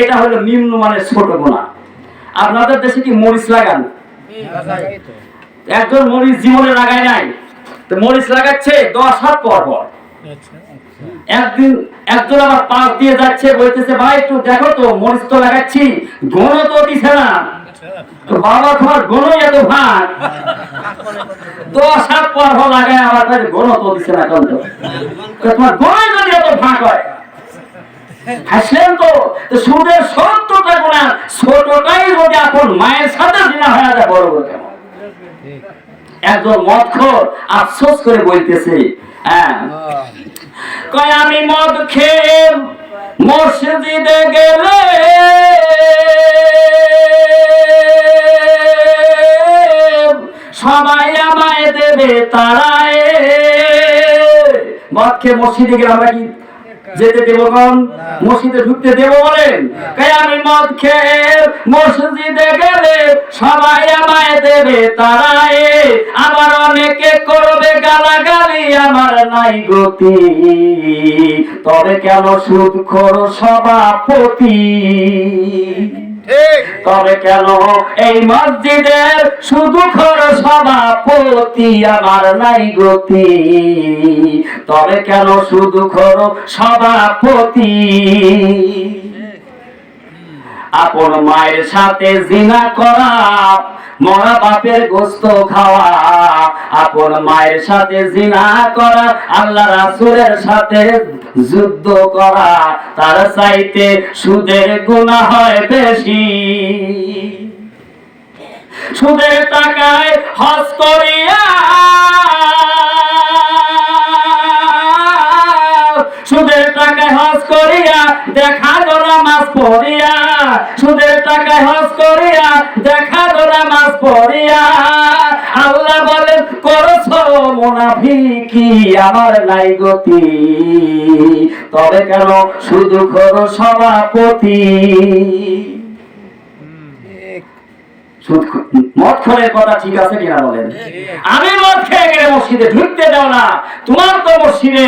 এটা হলো নিম্নমানের ছোট গুনাহ। আপনাদের দেশে কি মরিচ লাগান? একজন মরিচ জীবনে লাগায় নাই, তো মরিচ লাগাচ্ছে 10 হাত পর পর। একদিন একজন আবার পাশ দিয়ে যাচ্ছে, বলতেছে ভাই একটু দেখো তো, মরিচ তো লাগাচ্ছি, গণ তো দিছে না। তো বাবা তোমার গণই এত ভাগ, 10 হাত পর পর লাগায় আমার কাছে গণ তো দিছে না, কেন তোমার গণই যদি এত ভাগ হয়। হাসলেন তো, সুদের 70টা গুনাহ, ছোটটাই যদি আপন মায়ের সাথে জিনা হয়ে যায়, বড় বড় কেন? একজন মদখোর আফসোস করে বলতেছে, হ্যাঁ কয় আমি মদ খেয়ে মসজিদে গেলে সবাই আমায় দেবে তারায়। মদ খেয়ে মসজিদে গেলে আমরা কি যেতে দেবো? কোন মসজিদে ঢুকতে দেবো বলেন? তাই আমি মদ খেয়ে মসজিদে গেলে সবাই আমায় দেবে তারায়, আবার অনেকে করবে গালাগালি, আমার নাই গতি, তবে কেন সুদখোর সভাপতি? তবে কেন এই মসজিদের সুদখোর সভাপতি, আমার নাই গতি, তবে কেন সুদখোর সভাপতি? আপন মায়ের সাথে জিনা করা, মরা বাপের গোস্ত খাওয়া, আপন মায়ের সাথে জিনা করা, আল্লাহ রাসূলের সাথে যুদ্ধ করা, তার চাইতে সুদের গুনাহ হয় বেশি। সুদের টাকায় হজ করিয়া, সুদের টাকায় হজ করিয়া দেখা গো নামাজ পড়িয়া, সুদের টাকায় হজ করিয়া দেখা গো নামাজ পড়িয়া, আল্লাহ বলেন করছো মুনাফিকি, আমার নাই গতি, তবে কেন সুদখোর সভাপতি? মদখোরের কথা ঠিক আছে কিনা বলেন? আমি মদ খেয়ে গেলে মসজিদে ঢুকতে দাও না, তোমার তো মসজিদে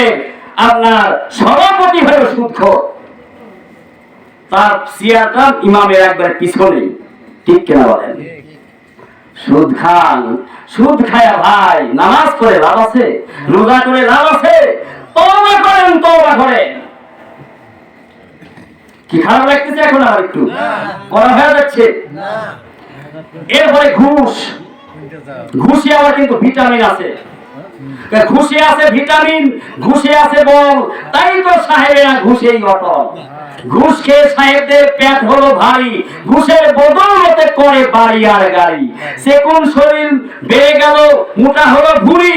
আপনার সভাপতি হলো সুদখোর, তার চেয়ারটা ইমামের একবার পিছনে, ঠিক কিনা বলেন? সুদ খান, সুদ খায়া ভাই নামাজ পড়ে লাভ আছে? রোজা করে লাভ আছে? তওবা করেন, তওবা করেন। কি খারাপ লাগতেছে এখন? আর একটু করা হয়ে যাচ্ছে। এরপরে ঘুষ, ঘুষে আবার কিন্তু ভিটামিন আছে, ঘুষে আছে ভিটামিন, ঘুষে আছে বল, তাই তো সাহেবেরা ঘুষেই অটল। ঘুষ খেয়ে সাহেবদের পেট হলো ভারী, ঘুষের বদৌলতে করে বাড়ি আর গাড়ি, সে কোন শরীর বেড়ে গেল, মোটা হলো ভুঁড়ি,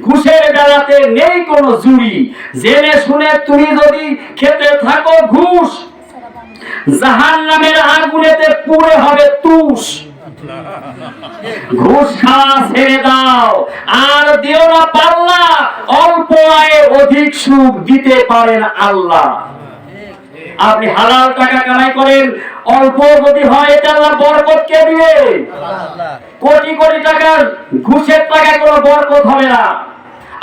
ঘুষের বেলাতে নেই কোনো জুড়ি। জেনে শুনে তুমি যদি খেতে থাকো ঘুষ, জাহান্নামের আগুনেতে পুড়ে হবে তুষ। ঘুষ খাওয়া ছেড়ে দাও, আর দিও না পাল্লা, অল্প আয়ে অধিক সুখ দিতে পারেন আল্লাহ। আপনি হালাল টাকা কামাই করেন, অল্প যদি হয় এটা আল্লাহ বরকত কে দিবে? কোটি কোটি টাকার ঘুষের টাকায় কোনো বরকত হবে না।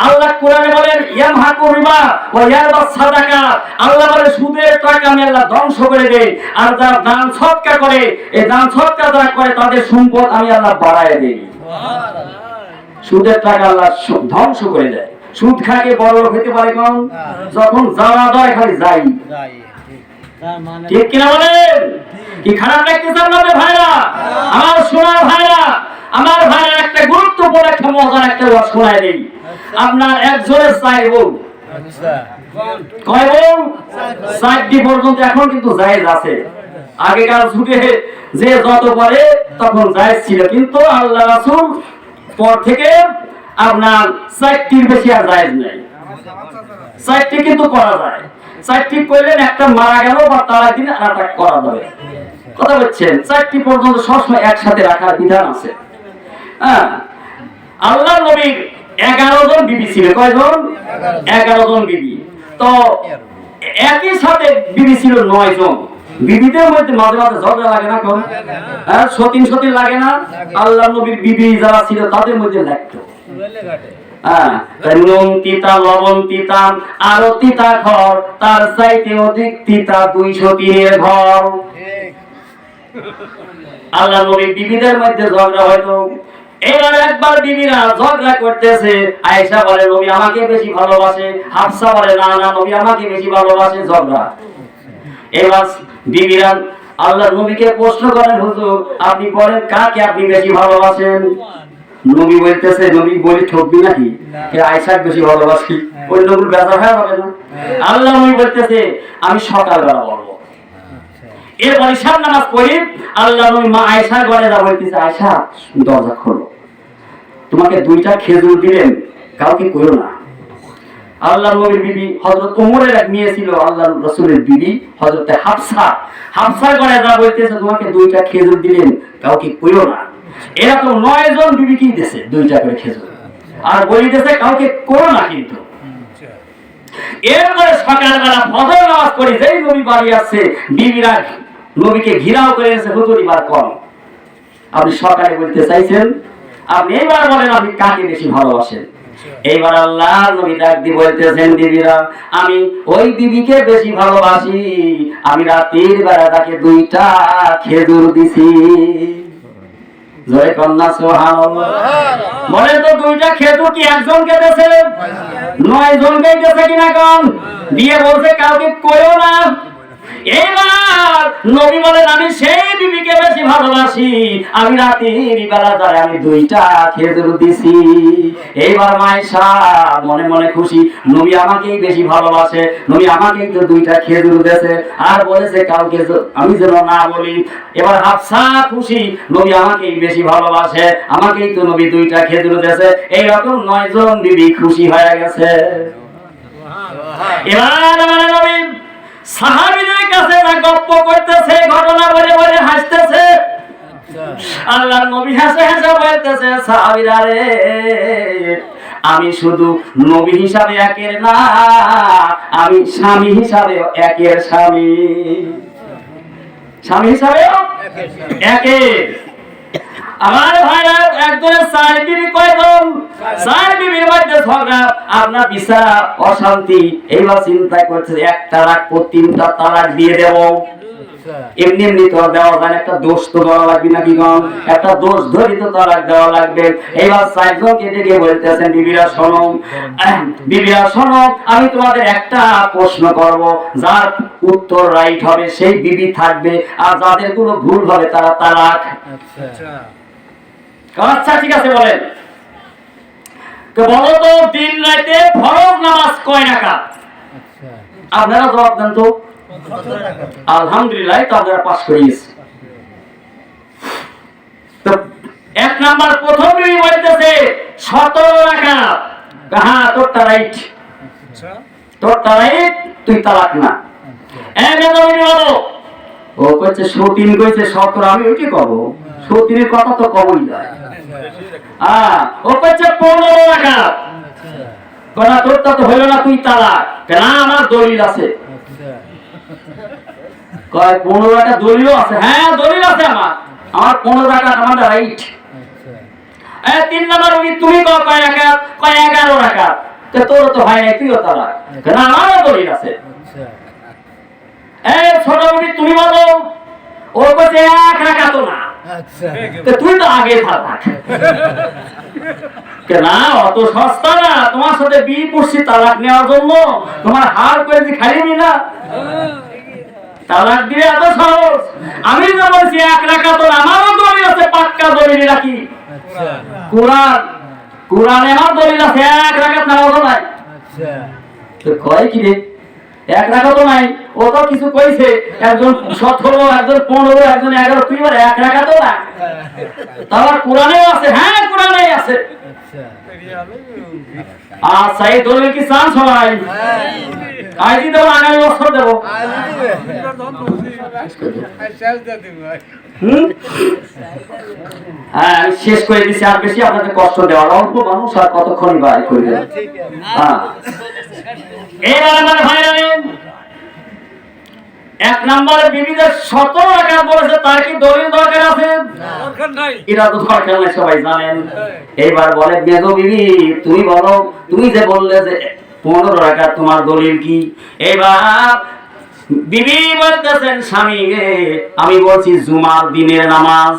আল্লাহ কোরআনে বলেন ইয়ামহাকু রিবা ওয়া ইয়ারবাস সাদাকাত, আল্লাহ বলে সুদের টাকা আমি আল্লাহ ধ্বংস করে দেই, আর যারা দান সদকা করে, এই দান সদকা যারা করে তাদের সম্পদ আমি আল্লাহ বাড়ায় দেই। সুদের টাকা আল্লাহ ধ্বংস করে দেয়। সুদ খাকে বড় লোক হতে পারে কোন? যখন যাওয়া দয় খালি যাই, ঠিক কিনা বলেন? কি খারাপ লাগতেছে আপনাদের ভাইরা? আমার সোনার ভাইরা, আমার ভাইরা একটা গুরুত্বপূর্ণ একটা মজার একটা কথা শোনায় দেই। আপনার একজনের চাই বউ, কয় বউ? 4টি পর্যন্ত এখন কিন্তু জায়েজ আছে। আগেকার যুগে যে যত পারে তখন জায়েজ ছিল, কিন্তু আল্লাহ রাসূল পর থেকে আপনার 4টির বেশি আর জায়েজ নাই। 4টি কিন্তু করা যায়, 4টি করলেন একটা মারা গেল বা তার দিন আর একটা করা যাবে। কথা বলছেন? 4টি পর্যন্ত সবসময় একসাথে রাখার বিধান আছে। হ্যাঁ, আল্লাহ নবীর 11 জন বিবি ছিল। কয়জন? 11 জন বিবি। তো একই সাথে বিবি ছিল 9 জন। বিবিদের মধ্যে মাঝে মাঝে ঝগড়া লাগে না? কোন হ্যাঁ, সতীন লাগে না? আল্লাহ নবীর বিবি যারা ছিল তাদের মধ্যে লাগতো। হ্যাঁ, নুন তিতা, লবণ তিতা, আরো তিতা ঘর, তার চাইতে অধিক তিতা 203 ঘর। আল্লাহ নবী বিবিদের মধ্যে ঝগড়া হয়তো, এবার একবার বিবিরা ঝগড়া করতেছে, আয়েশা বলে নবী আমাকে বেশি ভালোবাসে, হাফসা বলে না না নবী আমাকে বেশি ভালোবাসে, ঝগড়া। এবার বিবিরা আল্লাহ নবীকে প্রশ্ন করেন, হুজুর আপনি বলেন কাকে আপনি বেশি ভালোবাসেন? নবী বলতেছে, নবী বলি ঠকবি নাকি, কে আয়েশাকে বেশি ভালোবাসি, ওই নবীর বেজার হয়ে হবে না? আল্লাহ নবী বলতেছে আমি সকালবেলা বলবো। এরপর ঈশার নামাজ পড়ি, আল্লাহ নবী মা আয়েশার ঘরে যা বলতেছে, আয়েশা দরজা খোলো, তোমাকে 2টা খেজুর দিলেন, কাউকে কইও না। আল্লাহ নবীর বিবি হযরত ওমরের এক মেয়ে ছিল, আল্লাহ রাসূলের বিবি হযরত হাফসা, হাফসার ঘরে যা বলতেছে, তোমাকে 2টা খেজুর দিলেন, কাউকে কইও না। এরকম 9 জন বিবিকেই দিয়েছে 2টা করে খেজুর, আর বলিতেছে কাউকে করো না। কিন্তু এরপরে সকালবেলা ফজর নামাজ পড়ি, যেই নবী বাড়ি আসছে, বিবিরা নবীকে ঘিরাও করে এসে, হুজুর এবার কম, আপনি সকালে বলতে চাইছেন, আপনি এবার বলেন আপনি কাকে বেশি ভালোবাসেন। এইবার আল্লাহ নবী ডাক দিয়ে বলতেছেন, বিবিরা আমি ওই বিবিকে বেশি ভালোবাসি, আমি রাতের বেলা তাকে 2টা খেজুর দিছি। জয় কন্যা সুবহানাল্লাহ। বলে তো 2টা খেজুর কি একজনকে দিয়েছে? 9 জনকে দিয়েছে কিনা কোন? দিয়ে বলছে কাউকে কইও না। এবার নবী বলেন আমি সেই বিবিকে বেশি ভালোবাসি, আমি রাতের বেলা তারে আমি 2টা খেজুর দিছি। এইবার মায়েশা মনে মনে খুশি, নবী আমাকেই বেশি ভালোবাসে, নবী আমাকেই তো 2টা খেজুর দিয়েছে, আর বলেছে কাউকে আমি যেন না বলি। এবার হাফসা খুশি, নবী আমাকেই বেশি ভালোবাসে, আমাকেই তো নবী 2টা খেজুর দিয়েছে। এইরকম 9 জন বিবি খুশি হয়ে গেছে। এবার আমার নবী সাহাবীদের কাছে গপ্প করতেছে, ঘটনা বলে বলে হাসতেছে। আল্লাহর নবী হাসে হাসে বলতেছে, সাহাবীরা রে আমি শুধু নবী হিসাবে একের না, আমি স্বামী হিসাবে একের স্বামী, স্বামী হিসাবে একের। আমার ভাইরা একজনের 4 বিবি, কয়জন? 4 বিবির মধ্যে ঝগড়া, আপনার বিচার অশান্তি। এইবার চিন্তা করছে একটা রাখবো, 3টা তালাক দিয়ে দেব। এমনি এমনি তো দেওয়া যায়, একটা দোষ তো দেওয়া লাগবে নাকি কম, একটা দোষ ধরি তো তালাক দেওয়া লাগবে। এইবার 4 জনকে ডেকে বলতেছেন, বিবিরা শোনো, বিবিরা শোনো, আমি তোমাদের একটা প্রশ্ন করব, যার উত্তর রাইট হবে সেই বিবি থাকবে, আর যাদের কোনো ভুল হবে তারা তালাক। আচ্ছা ঠিক আছে বলেন তো, বলো তো দিন রাতে ফরজ নামাজ কয় রাকাত? আপনারা জবাব দেন তো। আলহামদুলিল্লাহ, তো আপনারা পাস করিয়েছেন। তো 1 নাম্বার প্রথম বিবি বলতেছে 17 রাকাত। হ্যাঁ তোরটা রাইট, তোরটা রাইট, তুই তালাক না। বলো, ও কইছে 103, কইছে 17, আমি ওই কি কব, 103 এর কথা তো কবই যায়। ও কইছে 15 রাকাত। কথা তোরটা তো হইল না, তুই তালাক। কেন? আমার দলিল আছে। কয় 15 রাকাত দলিল আছে? হ্যাঁ দলিল আছে আমার, আমার 15 রাকাত আমার রাইট। 3 নাম্বার ওই তুমি কয় রাকাত? কয় 11 রাকাত। তো তোর তো হয় না, তুইও তালাক। কেন? আমারও দলিল আছে। ছোট মুখী তুমি বলো, ও কইছে 1 রাকাত না। আচ্ছা তুই তো আগে তালাক। না অত সস্তা না, তোমার সাথে বিয়ে করছি তালাক নেওয়ার জন্য, তোমার হার করেছি খাইনি না, তালাক দিয়ে এত সহজ। আমি তো বলছি 1 রাকাত, আমারও দলিল আছে, পাক্কা দলিল রাখি। কোরআন, কোরআনে আমার দলিল আছে 1 রাকাত নামাজ নাই। তো কয় কি রে 1 রাকাত নাই? ও তো কিছু কইছে, একজন 17, একজন 15, একজন 11, তুই বলে 1 রাকাত না। তার কোরআনেও আছে। হ্যাঁ কোরআনে আছে। আচ্ছা এই দলিল কি চান সবাই? আইজি দেবো, আগামী বছর দেবো। হ্যাঁ আমি শেষ করে দিচ্ছি, আর বেশি আপনাদের কষ্ট দেওয়ার, অল্প মানুষ আর কতক্ষণ বাই করবে। হ্যাঁ এবার আমার ভাইরা এক নম্বরে বিবিদের 17 রাকাত বলেছে, তার কি দলিল দরকার আছে? এটা তো দরকার নাই, সবাই জানেন। এইবার বলে মেজো বিবি তুমি বলো, তুমি যে বললে যে 15 রাকাত, তোমার দলিল কি? এইবার বিবি বলতেছেন স্বামী রে, আমি বলছি জুমার দিনের নামাজ।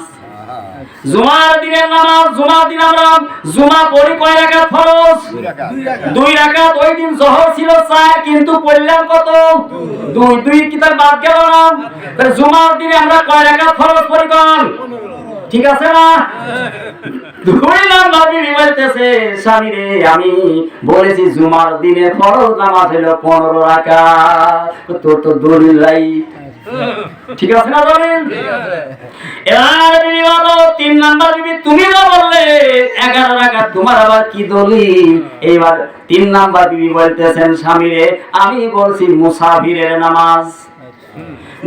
জুমার দিনের নামাজ, জুমার দিন আমরা জুমা পড়ি কয় রাকাত ফরজ? 2 রাকাত। ওই দিন জোহর ছিল 4, কিন্তু পড়লাম কত? 2 কি তার বাদ গেল না? তাহলে জুমার দিনে আমরা কয় রাকাত ফরজ পড়ি কোন? ঠিক আছে না? 2 নাম্বার বিবি বলতেছে স্বামী রে, আমি বলেছি জুমার দিনে ফরজ নামাজ হলো 15 রাকাত। তোর তো দলিল নাই, ঠিক আছে না দলিল? এবার বিবি বলো 3 নাম্বার বিবি তুমি না বললে 11 রাকাত, তোমার আবার কি দলিল? এইবার 3 নাম্বার বিবি বলতেছেন স্বামী রে, আমি বলছি মুসাফিরের নামাজ।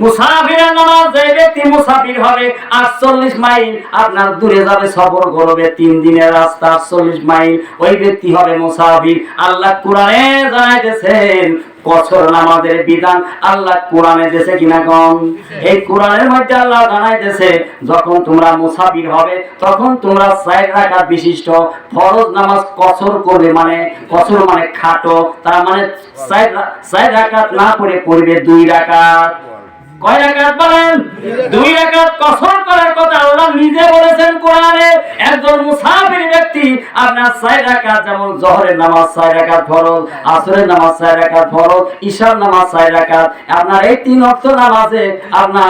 মুসাফিরের নামাজ, যে ব্যক্তি মুসাফির হবে 48 মাইল আপনার দূরে যাবে, সফর করবে 3 দিনের রাস্তা 48 মাইল, ওই ব্যক্তি হবে মুসাফির। আল্লাহ কোরআনে জানাইতেছেন কসর নামাজের বিধান, আল্লাহ কোরআনে দেশে কিনা কম? এই কোরআনের মধ্যে আল্লাহ জানাইতেছে যখন তোমরা মুসাফির হবে তখন তোমরা 4 রাকাত বিশিষ্ট ফরজ নামাজ কসর করবে। মানে কসর মানে খাটো, তার মানে 4 রাকাত না পড়ে পড়বে 2 রাকাত। কয় রাকাত বলেন? 2 রাকাত কসর করার কথা আল্লাহ নিজে বলেছেন কোরআনে। একজন মুসাফির ব্যক্তি আপনার 4 রাকাত, যেমন জোহরের নামাজ 4 রাকাত ফরজ, আসরের নামাজ 4 রাকাত ফরজ, ইশার নামাজ 4 রাকাত, আপনার এই 3 ওয়াক্ত নামাজে আপনার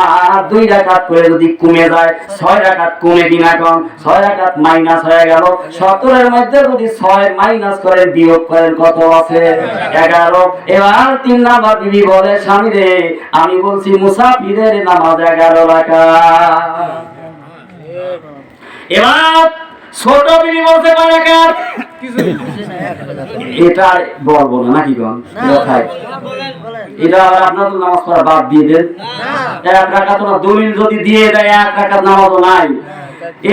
2 রাকাত করে যদি কমে যায় 6 রাকাত কমে কিনা কম? 6 রাকাত মাইনাস হয়ে গেল। 17 এর মধ্যে যদি 6 মাইনাস করেন, বিয়োগ করেন, কত আছে? 11। এবার 3 নাম্বার বিবি বলে স্বামী রে, আমি বলছি মুসাফিরের নামাজ 11 রাকাত। এবার ছোট বিবি বলতে কয় রাকাত? এটা বলবো না নাকি কোন? এটা আবার আপনাদের নামাজ পড়া বাদ দিয়ে দেন। 1 রাকাত না, দলিল যদি দিয়ে দেয় 1 রাকাত নামাজও নাই।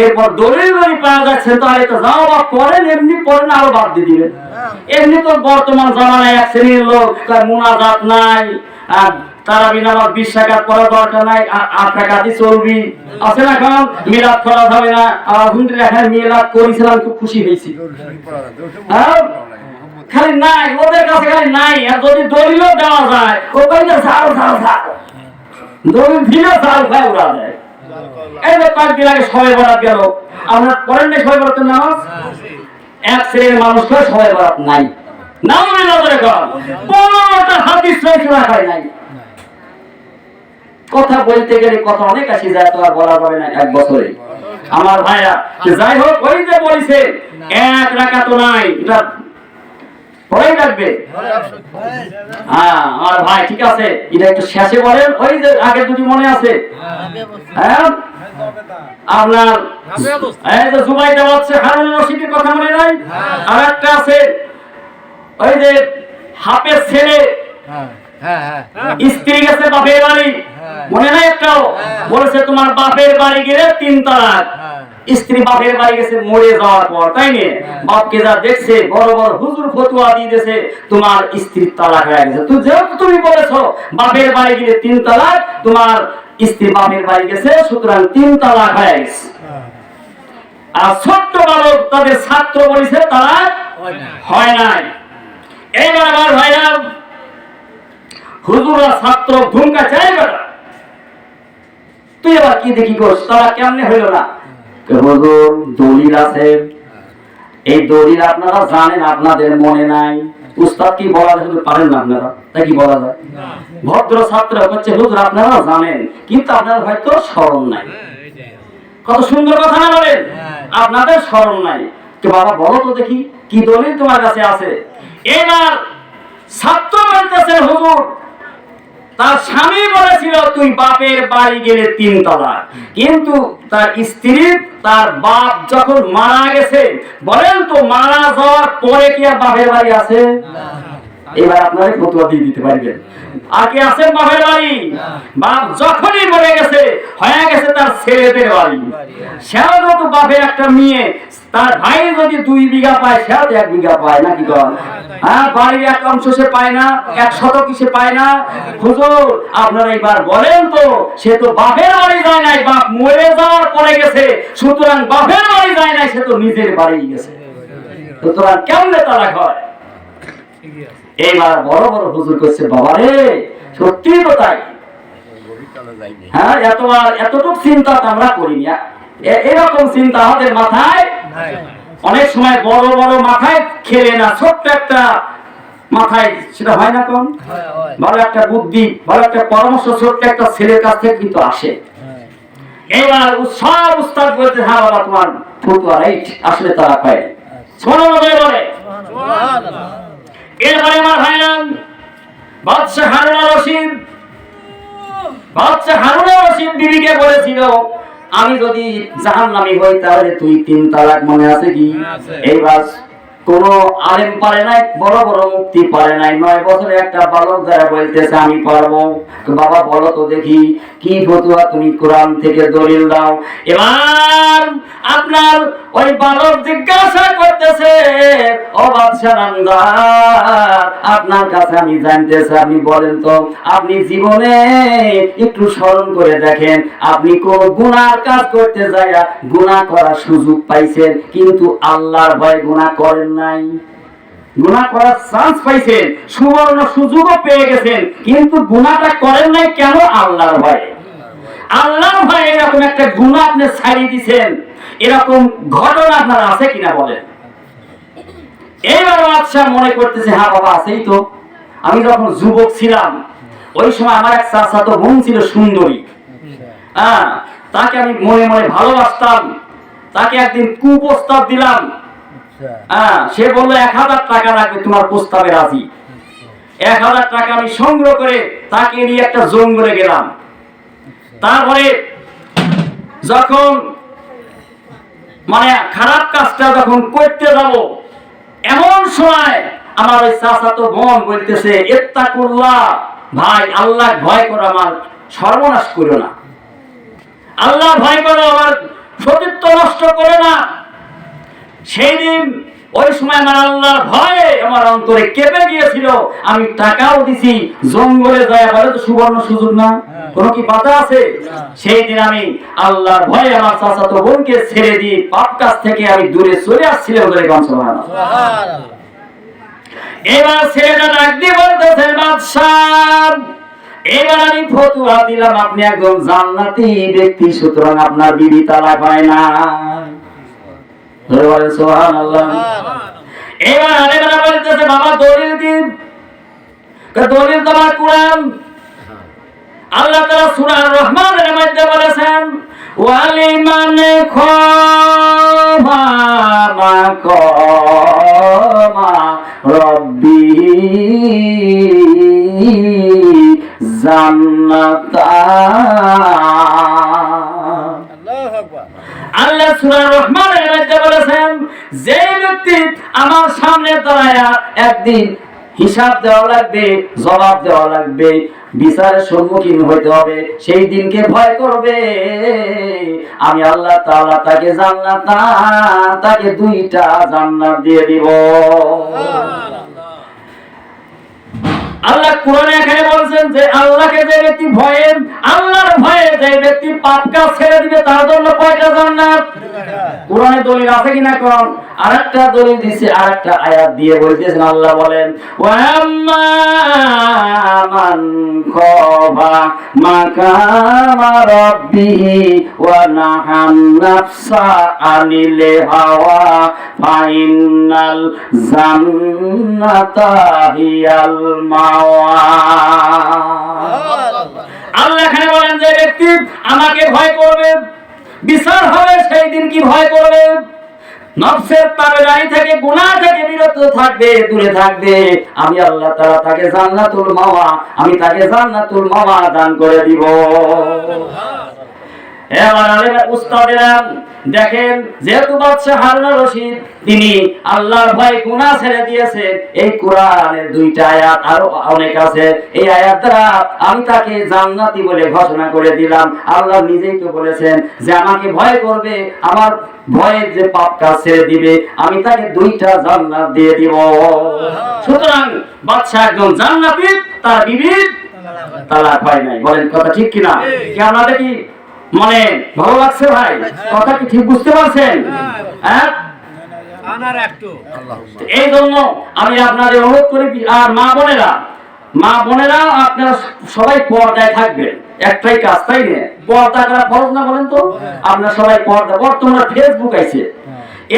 এরপর দলিল যদি পাওয়া যাচ্ছে তাহলে তো যাও বা পড়েন, এমনি পড়েন আরো বাদ দিয়ে দিবেন। এমনি তো বর্তমান জামানায় এক শ্রেণীর লোক তার মুনাজাত নাই, আর তারাবি নামাজ 20 রাকাত পড়া দরকার নাই, 8 রাকাতই চলবি, আছে না? কারণ মিলাদ করা যাবে না। আলহামদুলিল্লাহ এখন মিলাদ করেছিলাম, খুব খুশি হয়েছি। খালি নাই, ওদের কাছে খালি নাই। আর যদি দলিলও দেওয়া যায়, ও কইলে সাল দলিল দিলে সাল খায় ওরা দেয়। এই যে কয়েকদিন আগে সবাই বরাত গেল, আমরা পড়েন না সবাই বরাতের নামাজ? এক শ্রেণীর মানুষকে সবাই বরাত নাই, নাম নজরে কর 15টা হাদিস রয়েছে রাখাই নাই। কথা বলতে গেলে কথা অনেক আসি যায়, তো আর বলা যাবে না 1 বছরে। আমার ভাইরা যাই হোক, ওই যে বলিছে 1 রাকাতও নাই, এটা পড়াই লাগবে। হ্যাঁ আমার ভাই, ঠিক আছে, এটা একটু শেষে বলেন। ওই যে আগে দুটি মনে আছে? হ্যাঁ আপনার এই যে জুবাইদা হচ্ছে হারুন রশিদের কথা মনে নাই? আর একটা আছে ওই যে হাফেজ ছেলে স্ত্রী গেছে বাপের বাড়ি, মনে নাই? একটাও বলেছে তোমার বাপের বাড়ি গেলে 3 তালাক। স্ত্রী বাপের বাড়ি গেছে মরে যাওয়ার পর, তাই না? বাপকে যা দেখছে বড় বড় হুজুর ফতোয়া দিয়ে দিয়েছে তোমার স্ত্রীর তালাক হয়ে গেছে। তো যেহেতু তুমি বলেছো বাপের বাড়ি গেলে 3 তালাক, তোমার স্ত্রী বাপের বাড়ি গেছে, সুতরাং 3 তালাক হয়ে গেছে। আর ছোট্ট বালক তাদের ছাত্র বলেছে তালাক হয় নাই। এইবার আমার ভাইরা হুজুররা ছাত্র ধুমকা চাই বেটা, তুই এবার কি দেখি করছ, তারা কেমনে হইল না? হুজুর দলিল আছে, এই দলিল আপনারা জানেন, আপনাদের মনে নাই। উস্তাদ কি বলা যায় পারেন না আপনারা, তাই কি বলা যায়? ভদ্র ছাত্র হচ্ছে হুজুর আপনারা জানেন, কিন্তু আপনার হয়তো স্মরণ নাই। কত সুন্দর কথা না বলেন? আপনাদের স্মরণ নাই। তো বাবা বলো তো দেখি কি দলিল তোমার কাছে আছে? এবার ছাত্র বলতেছে হুজুর তার স্বামী বলেছিল তুই বাপের বাড়ি গেলে 3 তালাক, কিন্তু তার স্ত্রী তার বাপ যখন মারা গেছে, বলেন তো মারা যাওয়ার পরে কি আর বাপের বাড়ি আছে? এবার আপনারা ফতোয়া দিয়ে দিতে পারবেন, আগে আছে বাপের বাড়ি? বাপ যখনই মরে গেছে হয়ে গেছে তার ছেলেদের বাড়ি। সেও তো বাপের একটা মেয়ে তার ভাই যদি 2 বিঘা পায়, সেও 1 বিঘা পায় নাকি কন? হ্যাঁ, বাড়ির এক অংশ সে পায় না, 1 শতক সে পায় না। হুজুর আপনারা এবার বলেন তো, সে তো বাপের বাড়ি যায় নাই, বাপ মরে যাওয়ার পরে গেছে, সুতরাং বাপের বাড়ি যায় নাই, সে তো নিজের বাড়ি গেছে, সুতরাং কেমনে তালাক হয়? এইবার বড় বড় হুজুর করছে, বাবা রে সত্যি তো তাই। হ্যাঁ, এতটুকু চিন্তা তো আমরা করি না। এরকম চিন্তা আমাদের মাথায় অনেক সময় বড় বড় মাথায় খেলে না, ছোট্ট একটা মাথায় সেটা হয় না। কোন ভালো একটা বুদ্ধি, ভালো একটা পরামর্শ ছোট্ট একটা ছেলের কাছ থেকে কিন্তু আসে। এবার সব উস্তাদ বলতে, হ্যাঁ বাবা তোমার ফতুয়া রাইট, আসলে তারা পায় বলে। এরপরে আমার ভাইরা বাদশাহ হারুন রশিদ বিবিকে বলেছিল, আমি যদি জাহান্নামী হই তাহলে তুই 3 তালাক, মনে আছে কি? এইবার কোন আলেম পারে নাই, বড় বড় মুক্তি পারে নাই। 9 বছরে একটা বালক দ্বারা বলতেছে আমি পারবো। তো বাবা বলো তো দেখি কি ফতুয়া, তুমি কোরআন থেকে দলিল দাও। এবার আপনার ওই বালক জিজ্ঞাসা করতেছে, ও বাদশাহ নামদার, আপনার কাছে আমি জানতে চাই, আপনি বলেন তো, আপনি জীবনে একটু স্মরণ করে দেখেন, আপনি কোন গুনাহ কাজ করতে যায় গুনাহ করার সুযোগ পাইছেন, কিন্তু আল্লাহর ভয়ে গুনাহ করেন নাই? গুনাহ করার চান্স পাইছেন, সুবর্ণ সুযোগও পেয়ে গেছেন, কিন্তু গুনাহটা করেন নাই কেন? আল্লাহর ভয়ে। আল্লাহর ভয়ে এরকম একটা গুনাহ আপনি ছাড়িয়ে দিয়েছেন, এরকম ঘটনা আপনার আছে কিনা বলেন? এইবার বাদশা মনে করতেছে, হ্যাঁ বাবা আছেই তো। আমি যখন যুবক ছিলাম ওই সময় আমার এক চাচাতো বোন ছিল সুন্দরী, হ্যাঁ, তাকে আমি মনে মনে ভালোবাসতাম। তাকে একদিন কুপ্রস্তাব দিলাম, হ্যাঁ, সে বললো 1000 টাকা লাগবে, তোমার প্রস্তাবে রাজি। 1000 টাকা আমি সংগ্রহ করে তাকে নিয়ে একটা জঙ্গলে গেলাম। তারপরে যখন মানে খারাপ কাজটা যখন করতে যাব, এমন সময় আমার ওই চাচাতো বোন বলতেছে, ইত্তাকুল্লাহ, ভাই আল্লাহ ভয় করো, আমার সর্বনাশ করো না, আল্লাহ ভয় করো, আমার সতীত্ব নষ্ট করো না। সেই দিন ওই সময় আমার আল্লাহর ভয়ে আমার অন্তরে কেঁপে গিয়েছিল। আমি টাকাও দিছি, জঙ্গলে যায়, বলে তো সুবর্ণ সুযোগ না, কোনো কি বাধা আছে? সেই দিন আমি আল্লাহর ভয়ে আমার চাচাতো বোনকে ছেড়ে দিয়ে পাপ কাজ থেকে আমি দূরে চলে আসছিলাম। এবার ছেলেটা ডাক দিয়ে বলতেছে, বাদশাহ এবার আমি ফতুয়া দিলাম, আপনি একজন জান্নাতি ব্যক্তি, সুতরাং আপনার বিবি তালাক হয় না। সুবহানাল্লাহ। এবার আলেমরা বলতেছে, বাবা দলিল দিন। দলিল তোমার কোরআন। আল্লাহ তাআলা সূরা রহমানের মধ্যে বলেছেন, ওয়ালিমান খাফা মাকামা রাব্বিহি জান্নাতান। আল্লাহ সূরা রহমানের মধ্যে বলেছেন, যে ব্যক্তি আমার সামনে দাঁড়ায়া একদিন হিসাব দেওয়া লাগবে, জবাব দেওয়া লাগবে, বিচারের সম্মুখীন হইতে হবে, সেই দিনকে ভয় করবে, আমি আল্লাহ তাআলা তাকে জান্নাত, তাকে 2টা জান্নাত দিয়ে দিব। আল্লাহ কোরআনে এখানে বলছেন যে আল্লাহকে যে ব্যক্তি ভয়ে, আল্লাহর ভয়ে যে ব্যক্তি পাপ কাজ ছেড়ে দিবে, তার জন্য কয়টা জান্নাত? কোরআনে দলিল আছে কিনা কোন? আরেকটা দলিল দিয়েছে, আরেকটা আয়াত দিয়ে বলতেছেন, আল্লাহ বলেন, ওয়াম্মা মান খাফা মাকামা রাব্বিহি ওয়া নাহান নাফসা আনিল হাওয়া ফাইনাল জান্নাতা হিয়াল মাওয়া। আল্লাহ এখানে বলেন যে ব্যক্তি আমাকে ভয় করবে, বিচার হবে সেই দিন কি ভয় করবে, নফসের তাবেদারি থেকে, গুনাহ থেকে বিরত থাকবে, দূরে থাকবে, আমি আল্লাহ তাআলা তাকে জান্নাতুল মাওয়া, আমি তাকে জান্নাতুল মাওয়া দান করে দিব। আমার আলেম উস্তাদেরা দেখেন, যেহেতু বাদশা হারুন রশিদ তিনি আল্লাহর ভয় গুনাহ ছেড়ে দিয়েছেন, এই কোরআনের দুইটা আয়াত আরো অনেক আছে, এই আয়াত দ্বারা আমি তাকে জান্নাতি বলে ঘোষণা করে দিলাম। আল্লাহ নিজেই তো বলেছেন যে আমাকে ভয় করবে, আমার ভয়ে যে পাপ কাজ ছেড়ে দিবে, আমি তাকে দুইটা জান্নাত দিয়ে দিব। সুতরাং বাদশা একজন জান্নাতি, তার বিবির তালাক হয় নাই। বলেন কথা ঠিক কিনা? কি আপনাদের কি মানে ভালো লাগছে ভাই? কথা কি ঠিক বুঝতে পারছেন? হ্যাঁ, এই জন্য আমি আপনাদের অনুরোধ করি, আর মা বোনেরা আপনারা সবাই পর্দায় থাকবেন। একটাই কাজ, তাই না? পর্দা করা ফরজ না, বলেন তো? আপনারা সবাই পর্দা, বর্তমানে ফেসবুক আছে,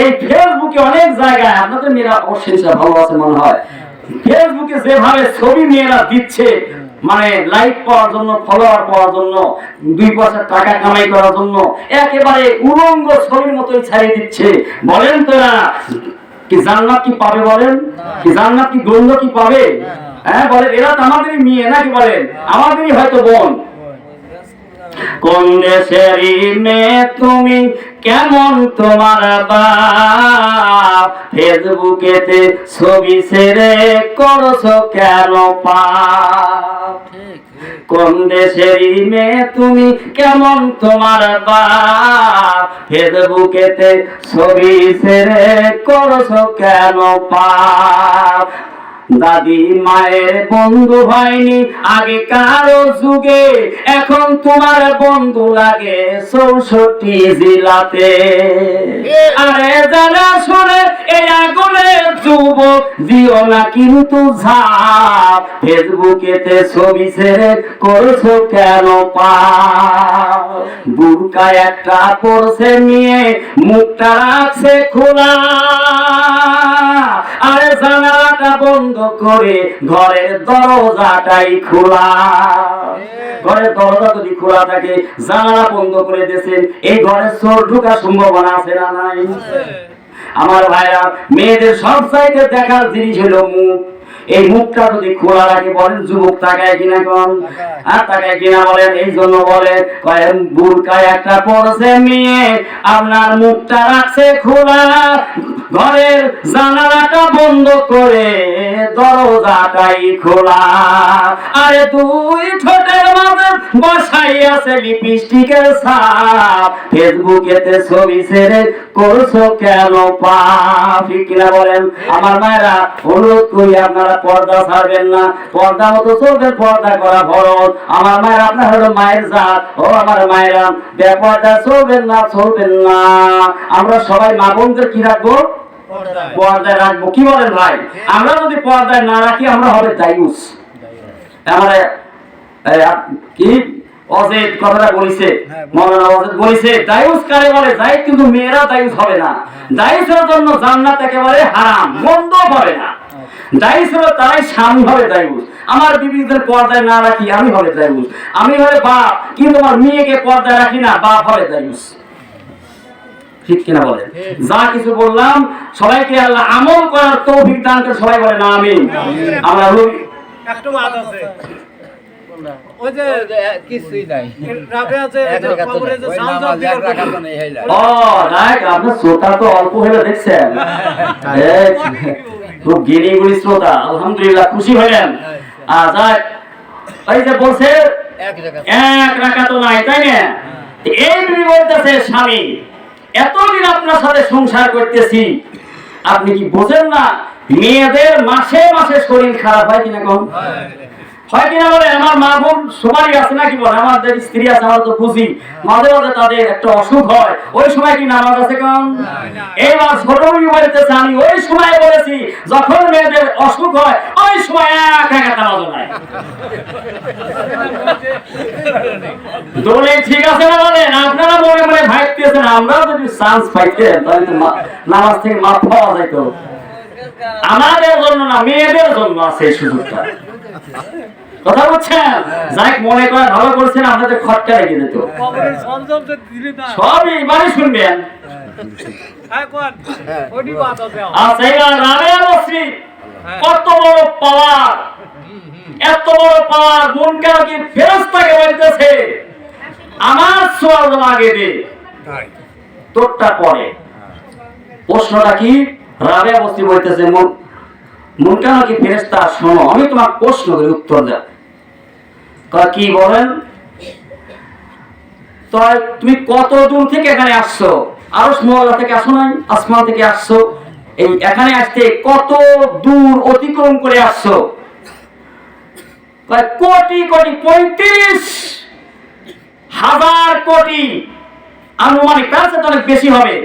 এই ফেসবুকে অনেক জায়গায় আপনাদের মেয়েরা অবশ্যই ভালো আছে মনে হয়, ফেসবুকে যেভাবে ছবি মেয়েরা দিচ্ছে, মানে লাইক পাওয়ার জন্য, ফলোয়ার পাওয়ার জন্য, 2 পয়সা টাকা কামাই করার জন্য একেবারে উলঙ্গ ছবির মতোই ছাড়িয়ে দিচ্ছে। বলেন তো এরা কি জান্নাত কি পাবে? বলেন, কি জান্নাত কি গন্ধ কি পাবে? হ্যাঁ বলেন, এরা তো আমাদেরই মেয়ে নাকি? বলেন, আমাদেরই হয়তো বোন। কোন দেশেরই মেয়ে তুমি, কেমন তোমার বাপ, ফেসবুকেতে ছবি ছেড়ে করছো কেন পাপ? কোন দেশেরই মেয়ে তুমি, কেমন তোমার বাপ, ফেসবুকেতে ছবি ছেড়ে করছো কেন পাপ? দাদি মায়ের বন্ধু হয়নি আগে কারো যুগে, এখন তোমার বন্ধু লাগে 64 জেলাতে। আরে যারা শুনে এই আগুনের যুবক, দিও না কিন্তু ঝাঁপ, ফেসবুকেতে ছবি ছেড়ে করছো কেন পাপ? বুরকা একটা পরছে নিয়ে, মুখটা রাখছে খোলা, আরে জানালাটা বন্ধ করে ঘরের দরজাটাই খোলা। ঘরের দরজা যদি খোলা থাকে, জানালা বন্ধ করে দিয়েছেন, এই ঘরে চোর ঢোকার সম্ভাবনা আছে না নাই? আমার ভাইরা, মেয়েদের সব চাইতে দেখার জিনিস হলো মুখ। এই মুখটা যদি খোলা রাখে, বলেন যুবক তাকায় কিনা? কোন আর তাকায় কিনা বলেন? এই জন্য বলে বুরকায় একটা পরছে মেয়ে, আপনার মুখটা রাখছে খোলা, ঘরের জানালাটা বন্ধ করে দরজাটাই খোলা, আরে 2 ঠোঁটের মাঝে বসাই আছে লিপস্টিকের ছাপ, ফেসবুকেতে ছবি ছেড়ে করছো কেন পাপ? ঠিক কিনা বলেন? আমার মায়েরা, অনুরোধ করি আপনারা পর্দা ছাড়বেন না, পর্দা মতো চলবেন, পর্দা করা ফরজ। আমার মায়ের, আপনার হলো মায়ের জাত, ও আমার মায়েরা, বেপর্দা চলবেন না, চলবেন না। আমরা সবাই মা বোনদের কি রাখবো? পর্দায় রাখবো। কি বলেন ভাই? আমরা যদি পর্দায় না রাখি, আমরা হবে দায়ুস। আমার কি অজেদ কথাটা বলেছে, মৌলানা অজেদ বলেছে, দায়ুস কারে বলে? দায়ুস কিন্তু মেয়েরা দায়ুস হবে না। দায়ুসের জন্য জান্নাত একেবারে হারাম, বন্ধ হবে না। দায়ুস হলো তারাই স্বামী হবে দায়ুস। আমার বিবিদের পর্দায় না রাখি, আমি হবে দায়ুস। আমি হবে বাপ, কিন্তু আমার মেয়েকে পর্দায় রাখি না, বাপ হবে দায়ুস। ঠিক কিনা বলেন? যা কিছু বললাম, সবাইকে আল্লাহ আমল করার তৌফিক দান করে, সবাই বলেন আমিন। আমরা একটা বাত আছে, ওই যে কিছুই নাই, রাবে আছে কবরে যে সাউন্ড নেই হইলা। ও রাইট, আপনার শ্রোতা তো অল্প হইলো দেখছেন। খুব গিরিগুলি শ্রোতা, আলহামদুলিল্লাহ, খুশি হলেন। যাক, এই যে বলছে এক রাকাত নাই, তাই না? এই বিবি বলতেছে, স্বামী এতদিন আপনার সাথে সংসার করতেছি, আপনি কি বোঝেন না মেয়েদের মাসে মাসে শরীর খারাপ হয় কিনা? কম হয় কিনা বলে? আমার মা বোন সবারই আছে নাকি? বলে আমাদের স্ত্রী আছে, আমরা তো বুঝি, মাঝে মাঝে তাদের একটা অসুখ হয়, ওই সময় কি নামাজ আছে? কম। এইবার ছোট বলতেছে, আমি ওই সময় বলেছি যখন মেয়েদের অসুখ হয়, ওই সময় এক নামাজ নাই। দোলে ঠিক আছে না? বলেন আপনারা মনে মনে ভাবতেছেন, আমরা যদি চান্স পাইতেন তাহলে তো নামাজ থেকে মাফ পাওয়া যেত। আমাদের জন্য না, মেয়েদের জন্য আছে এই সুযোগটা। কথা বলছেন? যাই মনে করে ভালো করছেন, আপনাদের খটকা রেখে দিত। সবই মানে শুনবেন। আচ্ছা, এবার রাবেয়া বসরি কত বড় পাওয়ার, এত বড় পাওয়ার, মন কেন কি ফেরেশতাকে বলতেছে, আমার সোয়াল যেন আগে দে, তোরটা পরে। প্রশ্নটা কি? রাবেয়া বস্তি বলতেছে মুনকার কি ফেরেশতা, শোনো আমি তোমার প্রশ্ন করি, উত্তর দাও। কি বলেন? তো তুমি কত দূর থেকে এখানে আসছো? আরশ মহল্লা থেকে আসো নাই? আসমান থেকে আসছো? এই এখানে আসতে কত দূর অতিক্রম করে আসছো? কোটি কোটি, 35,000 কোটি, আনুমানিক তার সাথে অনেক বেশি হবে।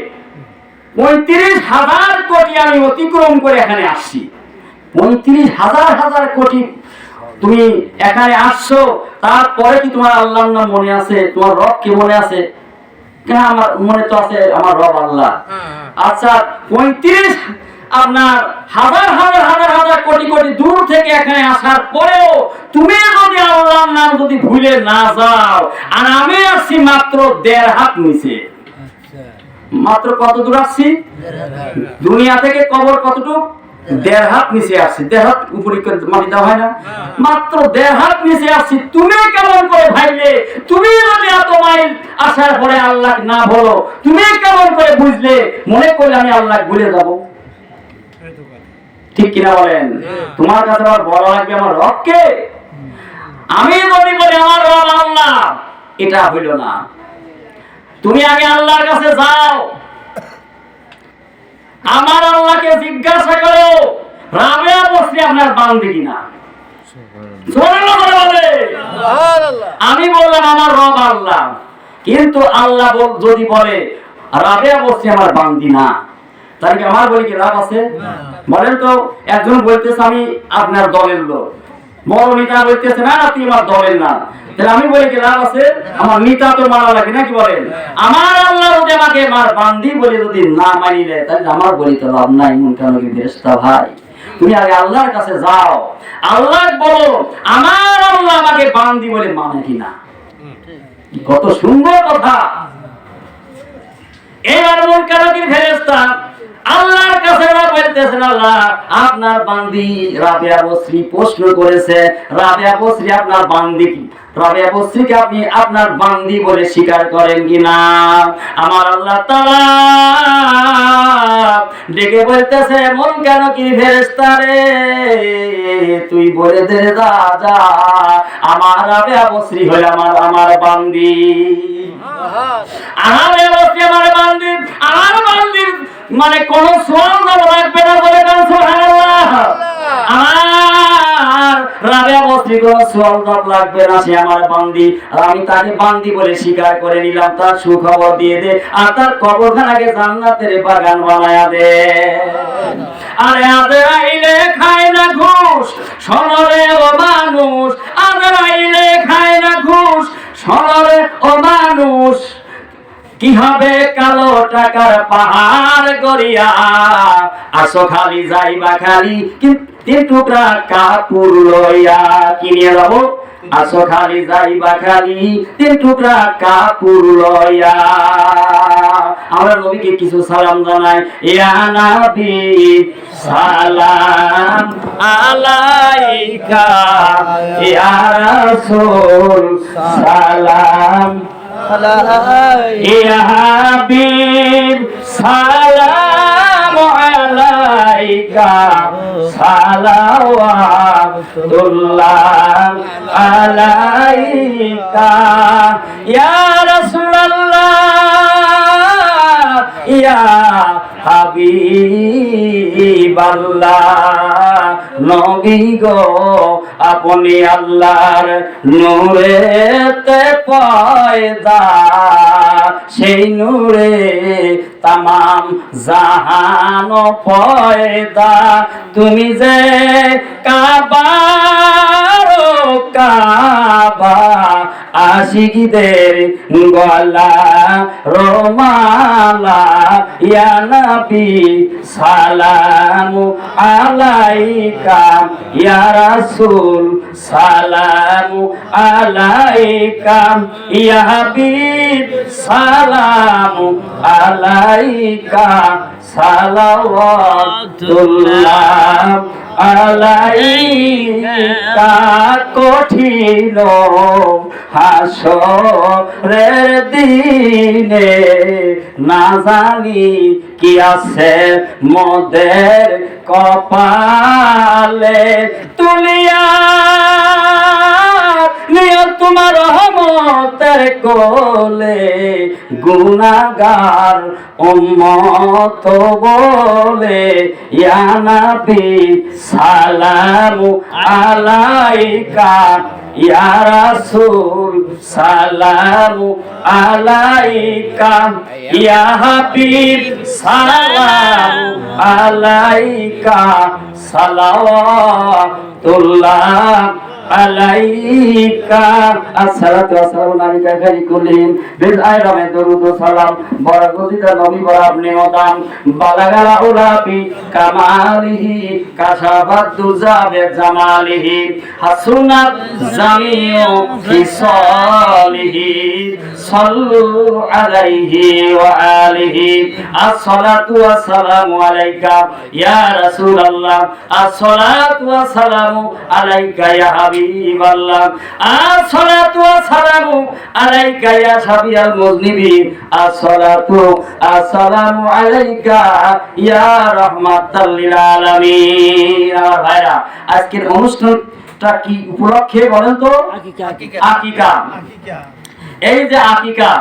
35,000 কোটি আমি অতিক্রম করে এখানে আসছি। 35,000 কোটি তুমি এখানে আসছো, তারপরে কি তোমার আল্লাহর নাম মনে আছে? তোমার রব কি মনে আছে? কেন আমার মনে তো আছে আমার রব আল্লাহ। আচ্ছা, 35 আপনার হাজার কোটি কোটি দূর থেকে এখানে আসার পরেও তুমি যদি আল্লাহর নাম যদি ভুলে না যাও, আর আমি আসছি মাত্র 1.5 হাত নিচে। মাত্র কত দূর আসছি? দুনিয়া থেকে কবর কতটুকু? 1.5 হাত নিচে আসছি। 1.5 হাত উপরে মাটি দেওয়া হয় না? মাত্র 1.5 হাত নিচে আসছি। তুমি কেমন করে ভাইলে? তুমি যদি এত মাইল আসার পরে আল্লাহ না বলো, তুমি কেমন করে বুঝলে? মনে করলে আমি আল্লাহ ভুলে যাব? ঠিক কিনা বলেন? তোমার কাছে আমার বলা লাগবে আমার রবকে? আমি যদি বলি আমার রব আল্লাহ, এটা হইল না। তুমি আগে আল্লাহর কাছে যাও, আমার আল্লাহকে জিজ্ঞাসা করো রাবেয়া বস্তি আপনার বান্দি কিনা। আমি বললাম আমার রব আল্লাহ, কিন্তু আল্লাহ যদি বলে রাবেয়া বস্তি আমার বান্দি না, তাহলে কি আমার বলি কি লাভ আছে? বলেন তো। একজন বলতেছে আমি আপনার দলের লোক, বড় নেতা বলতেছে না তুই আমার দলের না, তাহলে আমি বলি কি লাভ আছে? আমার নেতা তো মারা লাগে নাকি? বলেন। আমার আল্লাহ যদি আমাকে আমার বান্দি বলে যদি না মানি নেয়, তাহলে আমার বলি তো লাভ নাই। মুনকার নবী ফেরেশতা ভাই, তুমি আগে আল্লাহর কাছে যাও, আল্লাহ বলো আমার আল্লাহ আমাকে বান্দি বলে মানে কিনা। কত সুন্দর কথা। এবার মুনকার নবী ফেরেশতা আল্লাহর কাছে বলতেছেন আল্লাহ আপনার বান্দি রাবেয়া বস্রি প্রশ্ন করেছে, রাবেয়া বস্রি আপনার বান্দি কি? রাবেয়া বস্রিকে আপনি আপনার বান্দি বলে স্বীকার করেন কিনা? আমার আল্লাহ তাআলা ডেকে বলতেছে মুনকার কি ফেরেশতা রে, তুই বলে দে যা আমার রাবেয়া বস্রি হলো আমার বান্দি। আমার বস্রি আমার বান্দি, আমার বান্দির মানে কোন সোয়াল লাগবে না। বলে দেন সুবহানাল্লাহ। আমার রাবেয়া বস্রি কোন সোয়াল লাগবে না, সে আমার বান্দি। আর আমি তাকে বান্দি বলে স্বীকার করে নিলাম। তার সুখবর দিয়ে দে, আর তার কবরখানাকে জান্নাতের বাগান বানায়া দে। আরে আজরাইলে খায় না ঘুষ, শোনরে ও মানুষ। আজরাইলে খায় না ঘুষ, শোনরে ও মানুষ। কি হবে কালো টাকার পাহাড় গড়িয়া, আসো খালি যাইবা খালি 3 টুকরা কাপড় লইয়া। কি নিয়ে যাবো? আসো খালি যাইবা খালি 3 টুকরা কাপড় লইয়া। আমরা নবীকে কিছু সালাম জানাই। ইয়া নবী সালাম আলাইকা, ইয়া রাসূল সালাম ইয়া হাবিব সালাম আলাইকা, সালাওয়াতুল্লাহ আলাইকা। ইয়া রাসূলুল্লাহ ইয়া হাবিবাল্লাহ, নবী গো আপনি আল্লাহর নূরেতে পয়দা, সেই নূরে তামাম জাহান পয়দা। তুমি যে কাবার কাবা, আশিকদের গলা রোমালা। ইয়া নবী সালাম আলাইকা, ইয়া রাসূল সালাম আলাইকা, ইয়া হাবিব সালামু আলাইকা সালাওয়াতুল্লাহ আলাইকা কঠিন হাসরের দিনে না জানি কি আছে মোদের কপালে তুলিয়া নিয় তোমার রহমতের কোলে গুনাহগার উম্মত বলে ইয়া নবী সালামু আলাইকা ইয়া রাসূল সালামু আলাইকা ইয়া হাবিব সালামু আলাইকা সালাওয়াতুল্লাহ আলাইকা আসসালাতু ওয়াসসালামু আলাইকা খায়রি কুল্লিন বিদআই রামে দরুদ ও সালাম বরকতিতা নবী বরাব নিয়তাম বালাগাল উলাবি কামালিহি কাশাবাত দুজা বে জামালিহি হাসুনাত জামিউ ফিসালিহি সাল্লু আলাইহি ওয়া আলিহি আসসালাতু ওয়াসসালামু আলাইকা ইয়া রাসূলুল্লাহ আসসালাতু ওয়াসসালামু আলাইকা ইয়া হাবিবাল্লাহ আসসালাতু ওয়াসসালামু আলাইকা ইয়া শাফিআল মুযনিবিন আসসালাতু আসসালামু আলাইকা ইয়া রাহমাতাল লিল আলামিন। আমার ভাইরা, আজকের অনুষ্ঠানটা কি উপলক্ষে বলেন তো? আকিকা। এই যে আকিকা,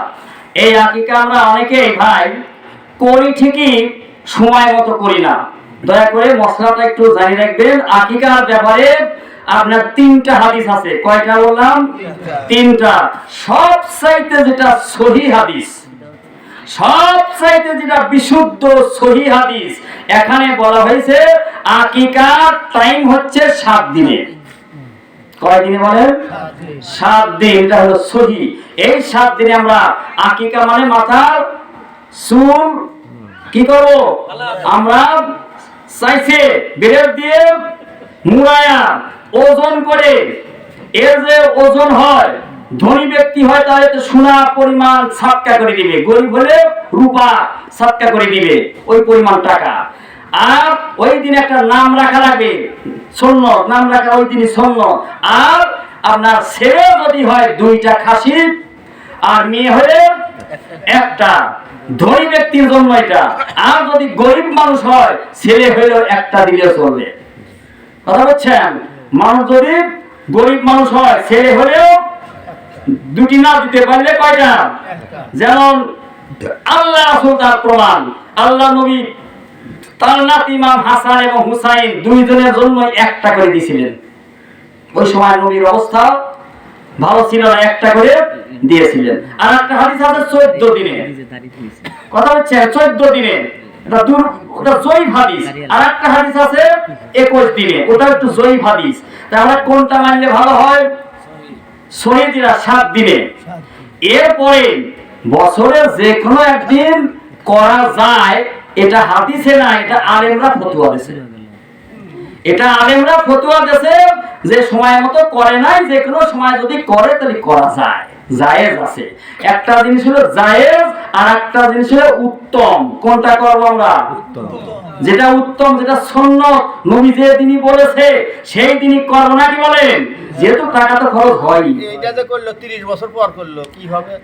এই আকিকা আমরা অনেকেই ভাই করি ঠিকই, সময় মতো করি না। দয়া করে মশলাটা একটু জানিয়ে রাখবেন। আকিকার ব্যাপারে আপনার 3টা হাদিস আছে। কয়টা বললাম? 3টা। সবচাইতে যেটা সহিহ হাদিস, সবচাইতে যেটা বিশুদ্ধ সহিহ হাদিস, এখানে বলা হয়েছে আকিকার টাইম হচ্ছে 7 দিনে। কয় দিনে বলেন? 7 দিন। এটা হলো সহিহ। এই 7 দিনে আমরা আকিকা মানে মাথার চুল কি করব? আমরা চাইছে বের দিয়ে মুড়ায়া ওজন করে, এর যে ওজন হয়, ধনী ব্যক্তি হয় তাহলে তো সোনা পরিমাণ সাতকা করে দিবে, গরিব হলে রূপা সাতকা করে দিবে ওই পরিমাণ টাকা। আর ওই দিন একটা নাম রাখা লাগবে, সুন্নত নাম রাখা ওই দিনই সুন্নত। আর আপনার ছেলে যদি হয় 2টা খাসি, আর মেয়ে হলে একটা, ধনী ব্যক্তির জন্য এটা। আর যদি গরিব মানুষ হয় ছেলে হলেও একটা দিলে চলবে। কথা বলছেন? মানুষ যদি গরিব মানুষ হয় ছেলে হলেও 2টি না দিতে পারলে কয়টা? যেমন আল্লাহ রাসূল তার প্রমাণ, আল্লাহ নবী তার নাতি ইমাম হাসান এবং হুসাইন 2 জনের জন্য একটা করে দিয়েছিলেন। ওই সময় নবীর অবস্থা ভালো ছিল না, একটা করে দিয়েছিলেন। আর একটা হাদিস আছে 14 দিনে। কথা হচ্ছে 14 দিনে, ওটা জয়ীফ হাদিস। আর একটা হাদিস আছে 21 দিনে, ওটা একটু জয়ীফ হাদিস। তাহলে কোনটা মানলে ভালো হয়? সহিহ যেটা 7 দিনে। এরপরে বছরে যে কোনো একদিন করা যায়, এটা হাদিসে না, এটা আলেমরা ফতোয়া দিয়েছে। এটা আলেমরা ফতোয়া দিয়েছে যে সময় মতো করে নাই, যে কোনো সময় যদি করে তাহলে করা যায়, জায়েজ আছে। একটা জিনিস হলো জায়েজ, আর একটা জিনিস হলো উত্তম। কোনটা করব আমরা? যেটা উত্তম, যেটা সুন্নত, নবী যে দিনই বলেছে সেই দিনই করব না, কি বলেন? যেহেতু টাকা তো খরচ হয়। এটা যে করলো 30 বছর পর করলো, কি হবে?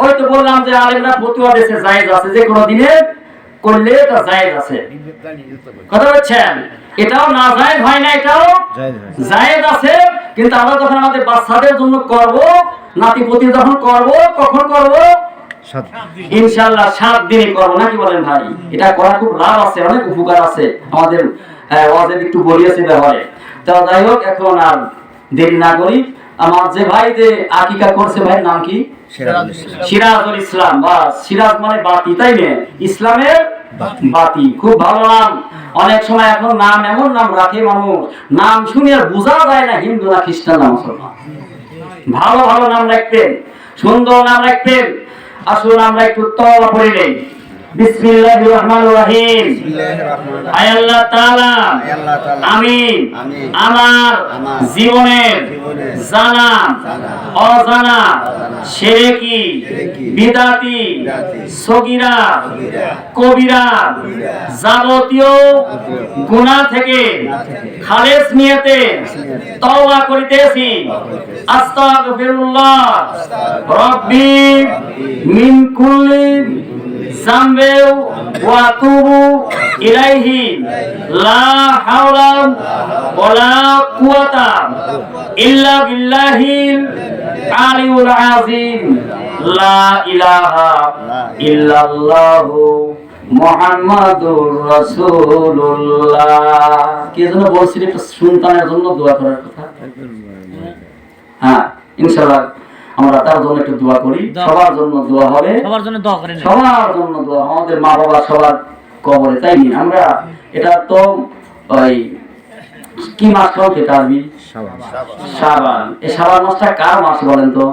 ওই তো বললাম যে আলেমরা ফতোয়া দিয়েছে জায়েজ আছে, যে কোনো দিনে করলে এটা জায়েজ আছে। কথা বলছেন? এটাও না জায়েজ হয় না, এটাও জায়েজ আছে। কিন্তু আমরা যখন আমাদের বাচ্চাদের জন্য করব, নাতিপতি যখন করব, কখন করব? ইনশাআল্লাহ 7 দিনে করব, নাকি বলেন ভাই? এটা করা খুব লাভ আছে, অনেক উপকার আছে। আমাদের ওয়াজে একটু বলিয়েছে ব্যাপারে। তো যাই হোক, এখন আর দেরি না করি, আমার যে ভাই যে আকিকা করছে, ভাইয়ের নাম কি? সিরাজুল ইসলাম। বাস, সিরাজ মানে বাতি, তাই না? ইসলামের বাতি, খুব ভালো নাম। অনেক সময় এখন নাম এমন নাম রাখে মানুষ, নাম শুনে আর বোঝা যায় না হিন্দু না খ্রিস্টান না মুসলমান। ভালো ভালো নাম রাখতেন, সুন্দর নাম রাখতেন। আসুন আমরা একটু তওবা পড়ে নেই। বিসমিল্লাহির রহমানির রহিম। আয় আল্লাহ তাআলা, আমি আমার জীবনের জানা অজানা শিরকি বিদআতি সগীরা কবিরা যাবতীয় গুনাহ থেকে খালেস নিয়তে তওবা করিতেছি। আস্তাগফিরুল্লাহ রাব্বি মিন কুল্লি জামবে ওয়া আতুবু ইলাইহি লা হাওলা ওয়ালা কুওয়াতা ইল্লা বিল্লাহিল আলিউল আযীম। লা ইলাহা ইল্লাল্লাহু মুহাম্মাদুর রাসূলুল্লাহ। কি জন্য বলছিলেন? একটু সন্তানের জন্য দোয়া করার কথা। হ্যাঁ, ইনশাআল্লাহ আমরা তার জন্য একটু দোয়া করি। সবার জন্য দোয়া হবে, সবার জন্য দোয়া করেন, সবার জন্য দোয়া। আমাদের মা বাবা সবার কবরে, তাই নি? আমরা এটা তো ওই কি মাস চলছে আরবি? শাবান। এই শাবান মাসটা কার মাস বলেন তো?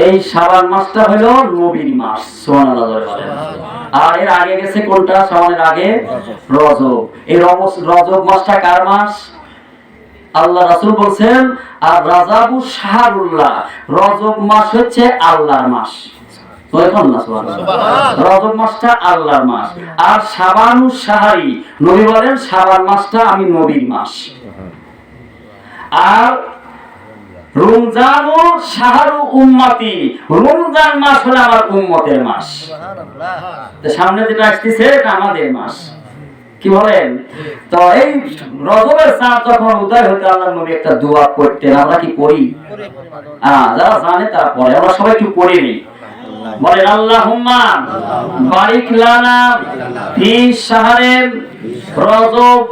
এই শাবান মাসটা হলো নবীর মাস। সুবহানাল্লাহ। আর এর আগে গেছে কোনটা? শাবানের আগে রজব। এই রজব মাসটা কার মাস? আল্লাহ রাসূল বলছেন, আর রাজাবু শাহরুল্লাহ, রজব মাস হচ্ছে আল্লাহর মাস। রজব মাসটা আল্লাহর মাস। আর শাবানু শাহরি, নবী বলেন শাবান মাসটা আমি নবীর মাস। আর রমজানু শাহরু উম্মতি, রমজান মাস হলো আমার উম্মতের মাস। তো সামনে যেটা আসতেছে এটা আমাদের মাস। কি বলেন? তো এই রজবের চাঁদ যখন উদয় হতে আল্লাহর নবী একটা দোয়া করতেন। আমরা কি করি? যারা জানে তারা পড়ে, আমরা সবাই একটু পড়ে নিই। বলেন আল্লাহুম্মা বারিক লানা ফি শাহরিন রজব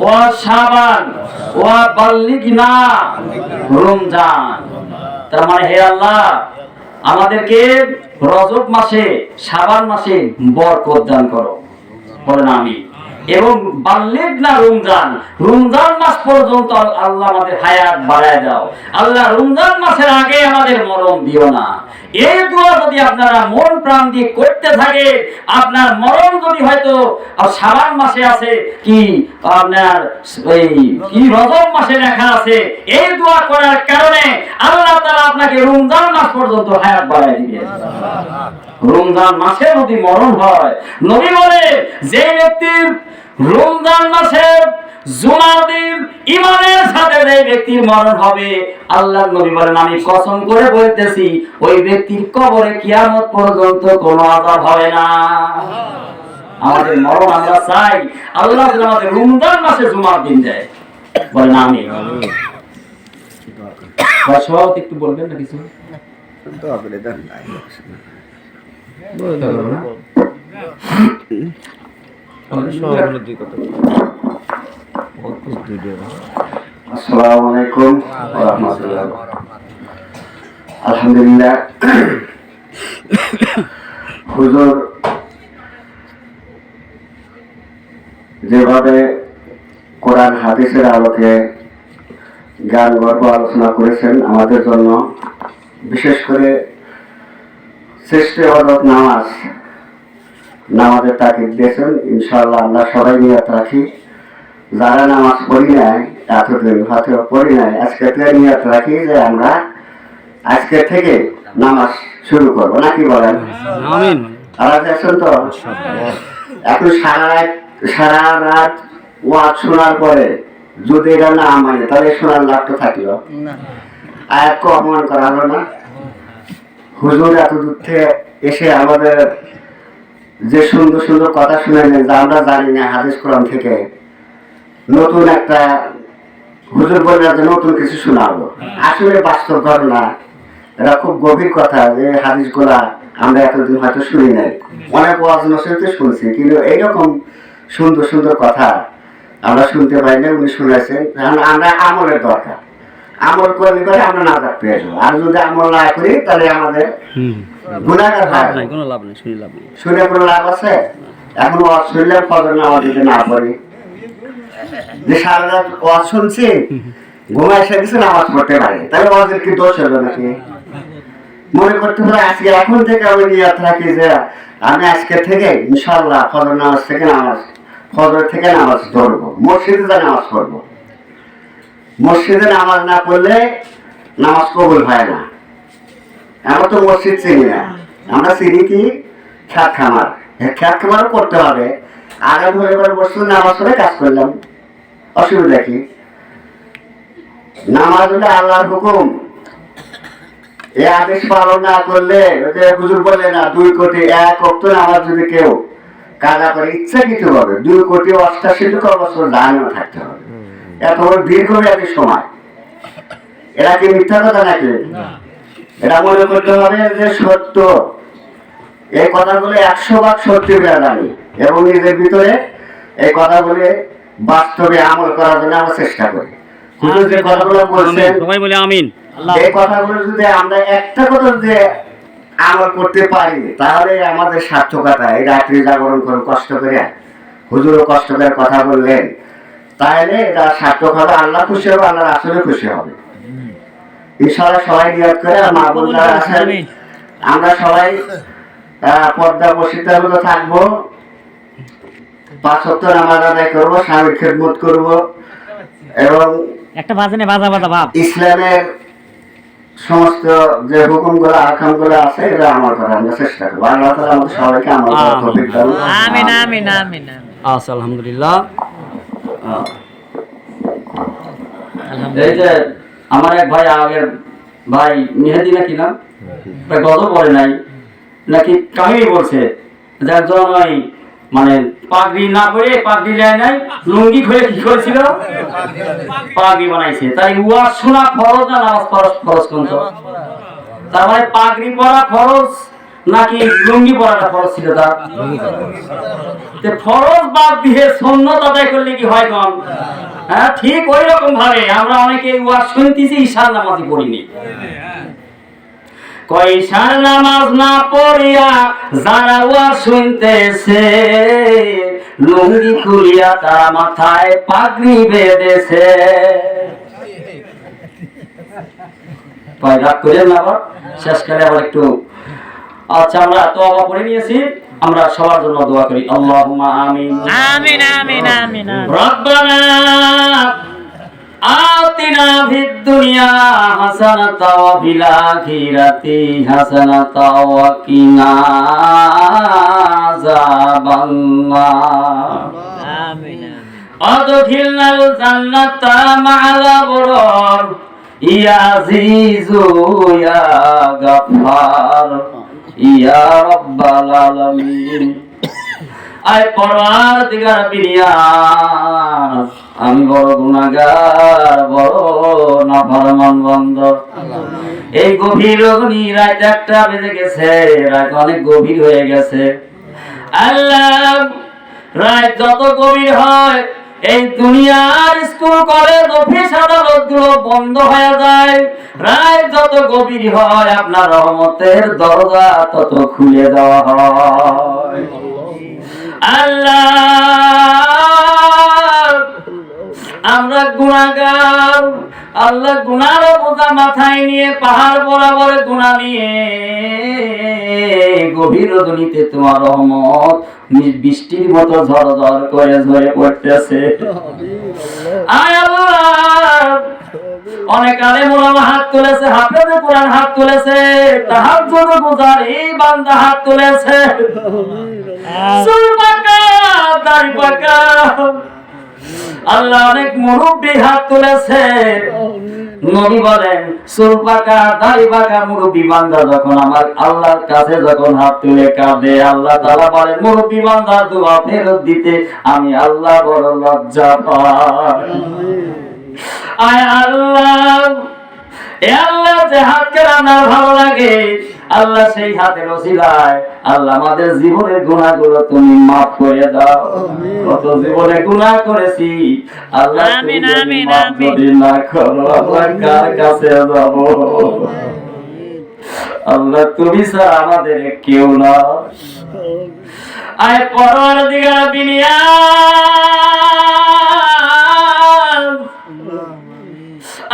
ওয়া শাবান ওয়া বাল্লিগনা রমজান। তার মানে হে আল্লাহ, আমাদেরকে রজব মাসে শাবান মাসে বরকত দান করো। বলেন আমিন। এবং বাল্লিগনা রমজান, রমজান মাস পর্যন্ত আল্লাহ আমাদের হায়াত বাড়ায় দাও। আল্লাহ রমজান মাসের আগে আমাদের মরণ দিও না। এই দোয়া যদি আপনারা মন প্রাণ দিয়ে করতে থাকে, আপনার মরণ যদি হয়তো শাবান মাসে আছে কি আপনার এই কি রজব মাসে লেখা আছে, এই দোয়া করার কারণে আল্লাহ তাআলা আপনাকে রমজান মাস পর্যন্ত হায়াত বাড়ায় দিবেন। রমজান মাসে যদি মরণ হয়, নবী বলে যে ব্যক্তির রমজান মাসে জুমার দিন ঈমানের সাথে যে ব্যক্তির মরণ হবে, আল্লাহর নবী বলেন আমি কসম করে বলতেছি ওই ব্যক্তির কবরে কিয়ামত পর্যন্ত কোনো আযাব হবে না। আমাদের মরণ আমরা চাই আল্লাহ যেন আমাদের রমজান মাসে জুমার দিন দেয়। বলেন আমিন। সভাপতি একটু বলবেন না কিছু? আসসালামু আলাইকুম ওয়া রাহমাতুল্লাহ। আলহামদুলিল্লাহ, হুজুর যেভাবে কোরআন হাদিসের আলোকে জ্ঞান গর্ব আলোচনা করেছেন, আমাদের জন্য বিশেষ করে শ্রেষ্ঠ ইবাদত নামাজের তাকিদ দিয়েছেন। ইনশাআল্লাহ আমরা সবাই নিয়ত রাখি, যারা নামাজ পড়ি নাই এতদিন হয়তো পড়ি নাই, আজকে থেকে নিয়ত রাখি যে আমরা আজকে থেকে নামাজ শুরু করবো, নাকি বলেন? তারা দেখছেন তো এখন সারা রাত ওয়াজ শোনার পরে যদি এটা না মানে তাহলে শোনার লাভ তো থাকলো, আয়াতকে অপমান করা হলো না। হুজুর এত দূর থেকে এসে আমাদের যে সুন্দর সুন্দর কথা শুনাইলেন, যা আমরা জানি না হাদিস কোরআন থেকে, নতুন একটা হুজুর বললেন যে নতুন কিছু শোনাবো। আসলে বাস্তব ঘটনা, এটা খুব গভীর কথা যে হাদিসগুলা আমরা এতদিন হয়তো শুনি নাই, অনেক ওয়াজ নসিহতে শুনছি, কিন্তু এইরকম সুন্দর সুন্দর কথা আমরা শুনতে পাই না। উনি শুনেছেন, আমরা আমলের দরকার, আমল করলে পরে আমরা নাজাত পেয়ে যাবো। আর যদি আমল না করি তাহলে আমাদের গুনাহগার হয়, কোনো লাভ নেই, শুনে কোনো লাভ আছে? এখন ওয়াজ শুনলে ফজর নামাজ যদি না পড়ি, যে সারা রাত ওয়াজ শুনছি ঘুমায় এসে কিছু নামাজ পড়তে পারে, তাহলে ওয়াজের কি দোষ হলো নাকি? মনে করতে পারে আজকে এখন থেকে আমি নিয়ত রাখি যে আমি আজকে থেকে ইনশাআল্লাহ ফজর থেকে নামাজ ধরবো, মসজিদে যা নামাজ পড়বো। মসজিদে নামাজ না পড়লে নামাজ কবুল হয় না। আমরা তো মসজিদ চিনি না, আমরা চিনি কি খ্যাত খামার। খ্যাত খামারও করতে হবে। আগে ধরে বসে নামাজ পড়ে কাজ করলাম, অসুবিধা কি? নামাজ হলে আল্লাহর হুকুম, এই আদেশ পালন না করলে হুজুর বলে না 2 কোটি 1 ওয়াক্ত নামাজ যদি কেউ কাজা করে ইচ্ছাকৃত হবে 2 কোটি 88 বছর জাহান্নামে থাকতে হবে। এত বড় দীর্ঘমেয়াদী সময়, এরা কি মিথ্যা কথা নাকি? এটা মনে করতে হবে যে সত্য। এই কথাগুলো 100 ভাগ সত্যি বলে জানি এবং নিজের ভিতরে এই কথাগুলো বাস্তবে আমল করার জন্য আমরা চেষ্টা করি। হুজুর যে কথাগুলো বলছেন, সবাই বলে আমিন। এই কথাগুলো যদি আমরা একটা কথা যে আমল করতে পারি তাহলে আমাদের সার্থকতা। এই রাত্রি জাগরণ করে কষ্ট করে হুজুরও কষ্ট করে কথা বললেন, তাহলে এটা সার্থক হবে। আল্লাহ খুশি হবে, আল্লাহ রাসূলও খুশি হবে ইনশাআল্লাহ। সবাই নিয়ত করে মা বোনরা আছেন, আমরা সবাই পর্দা মসজিদের মধ্যে থাকবো, 5 ওয়াক্ত নামাজ আদায় করবো, স্বামীর খেদমত করবো এবং একটা বাজনে বাজা বাজা ভাব ইসলামের সমস্ত যে হুকুমগুলো আহকামগুলো আছে এটা আমার করার আমরা চেষ্টা করবো। আল্লাহ তাআলা আমাদের সবাইকে আমল করার তৌফিক দান করুন। আমিন আমিন আমিন আচ্ছা, আলহামদুলিল্লাহ। এই যে আমার এক ভাই, আগের ভাই মেহেদি নাকি নাম, গজল পড়ে নাই নাকি কাহিনী বলছে, যার জন্য মানে পাগড়ি না পরে, পাগড়ি নেয় নাই, লুঙ্গি খুলে কি করেছিল, পাগড়ি বানাইছে। তাই ওয়াজ শোনা ফরজ না নামাজ ফরজ কোন? তার মানে পাগড়ি পরা ফরজ নাকি লুঙ্গি পরাটা ফরজ ছিল তার? ফরজ বাদ দিয়ে সুন্নাত আদায় করলে কি হয় কম? হ্যাঁ, ঠিক ওই রকম ভাবে আমরা অনেকে ওয়াজ শুনতেছি, ঈশার নামাজই পড়িনি। ঈশার নামাজ না পড়িয়া যারা ওয়াজ শুনতেছে, লুঙ্গি খুলিয়া তারা মাথায় পাগড়ি বেঁধেছে। রাগ করেন না, আবার শেষকালে আবার একটু। আচ্ছা, আমরা তওবা পড়ে নিয়েছি, আমরা সবার জন্য দোয়া করি। আল্লাহুম্মা আমিন আমিন আমিন আমিন রব্বানা আতিনা ফিদ দুনিয়া হাসানাতাও ওয়া ফিল আখিরাতি হাসানাতাও ওয়া কিনা আযাবান্নার। আমিন আদখিলনাল জান্নাতা মা'আল আবরার ইয়া আজিজু ইয়া গাফফার ইয়া রাব্বাল আলামিন। আয় পরওয়ারদিগার বিনিয়াস, আমি বড় গুনাহগার, বড় নাফরমান বান্দা। এই গভীর অগ্নি রাত 1টা বেজে গেছে, রাত অনেক গভীর হয়ে গেছে। আল্লাহ, রাত যত গভীর হয় এই দুনিয়ার স্কুল কলেজ অফিস আদালত গুলো বন্ধ হয়ে যায়। রাত যত গভীর হয় আপনার রহমতের দরজা তত খুলে দেওয়া হয়। আল্লাহ, আমরা গুনাহগার। আল্লাহ, গুনার বোঝা মাথায় নিয়ে পাহাড় বরাবর গুনাহ নিয়ে গভীর রজনীতে তোমার রহমত বৃষ্টির মতো ঝরঝর করে ঝরে পড়তেছে। আয় আল্লাহ, অনেক আলেম ওলামা হাত তুলেছে, হাফেজে কোরআন হাত তুলেছে, তাহাজ্জুদ গুজারি বান্দা হাত তুলেছে, চুল পাকা দাড়ি পাকা। আল্লাহ, অনেক মুরব্বী হাত তুলেছে। নবী বলেন, চুল পাকা দাড়ি পাকা মুরব্বী বান্দা যখন আমার আল্লাহর কাছে যখন হাত তুলে কাঁদে, আল্লাহ তাআলা বলেন মুরব্বী বান্দার দোয়া ফেরত দিতে আমি আল্লাহ বড় লজ্জা পাই। আয় আল্লাহ, এ আল্লাহ, যে হাতকে আমার ভালো লাগে আল্লাহ, সেই হাতের ওসিলায় আল্লাহ আমাদের জীবনের গুনাহগুলো তুমি মাফ করে দাও। কত জীবনে গুনাহ করেছি আল্লাহ, আমিন আমিন আমিন। যদি না করো আল্লাহ কার কাছে যাব? আল্লাহ, তুমি ছাড়া আমাদের কেউ না। আয় পরওয়ারদিগার বিনিয়াস,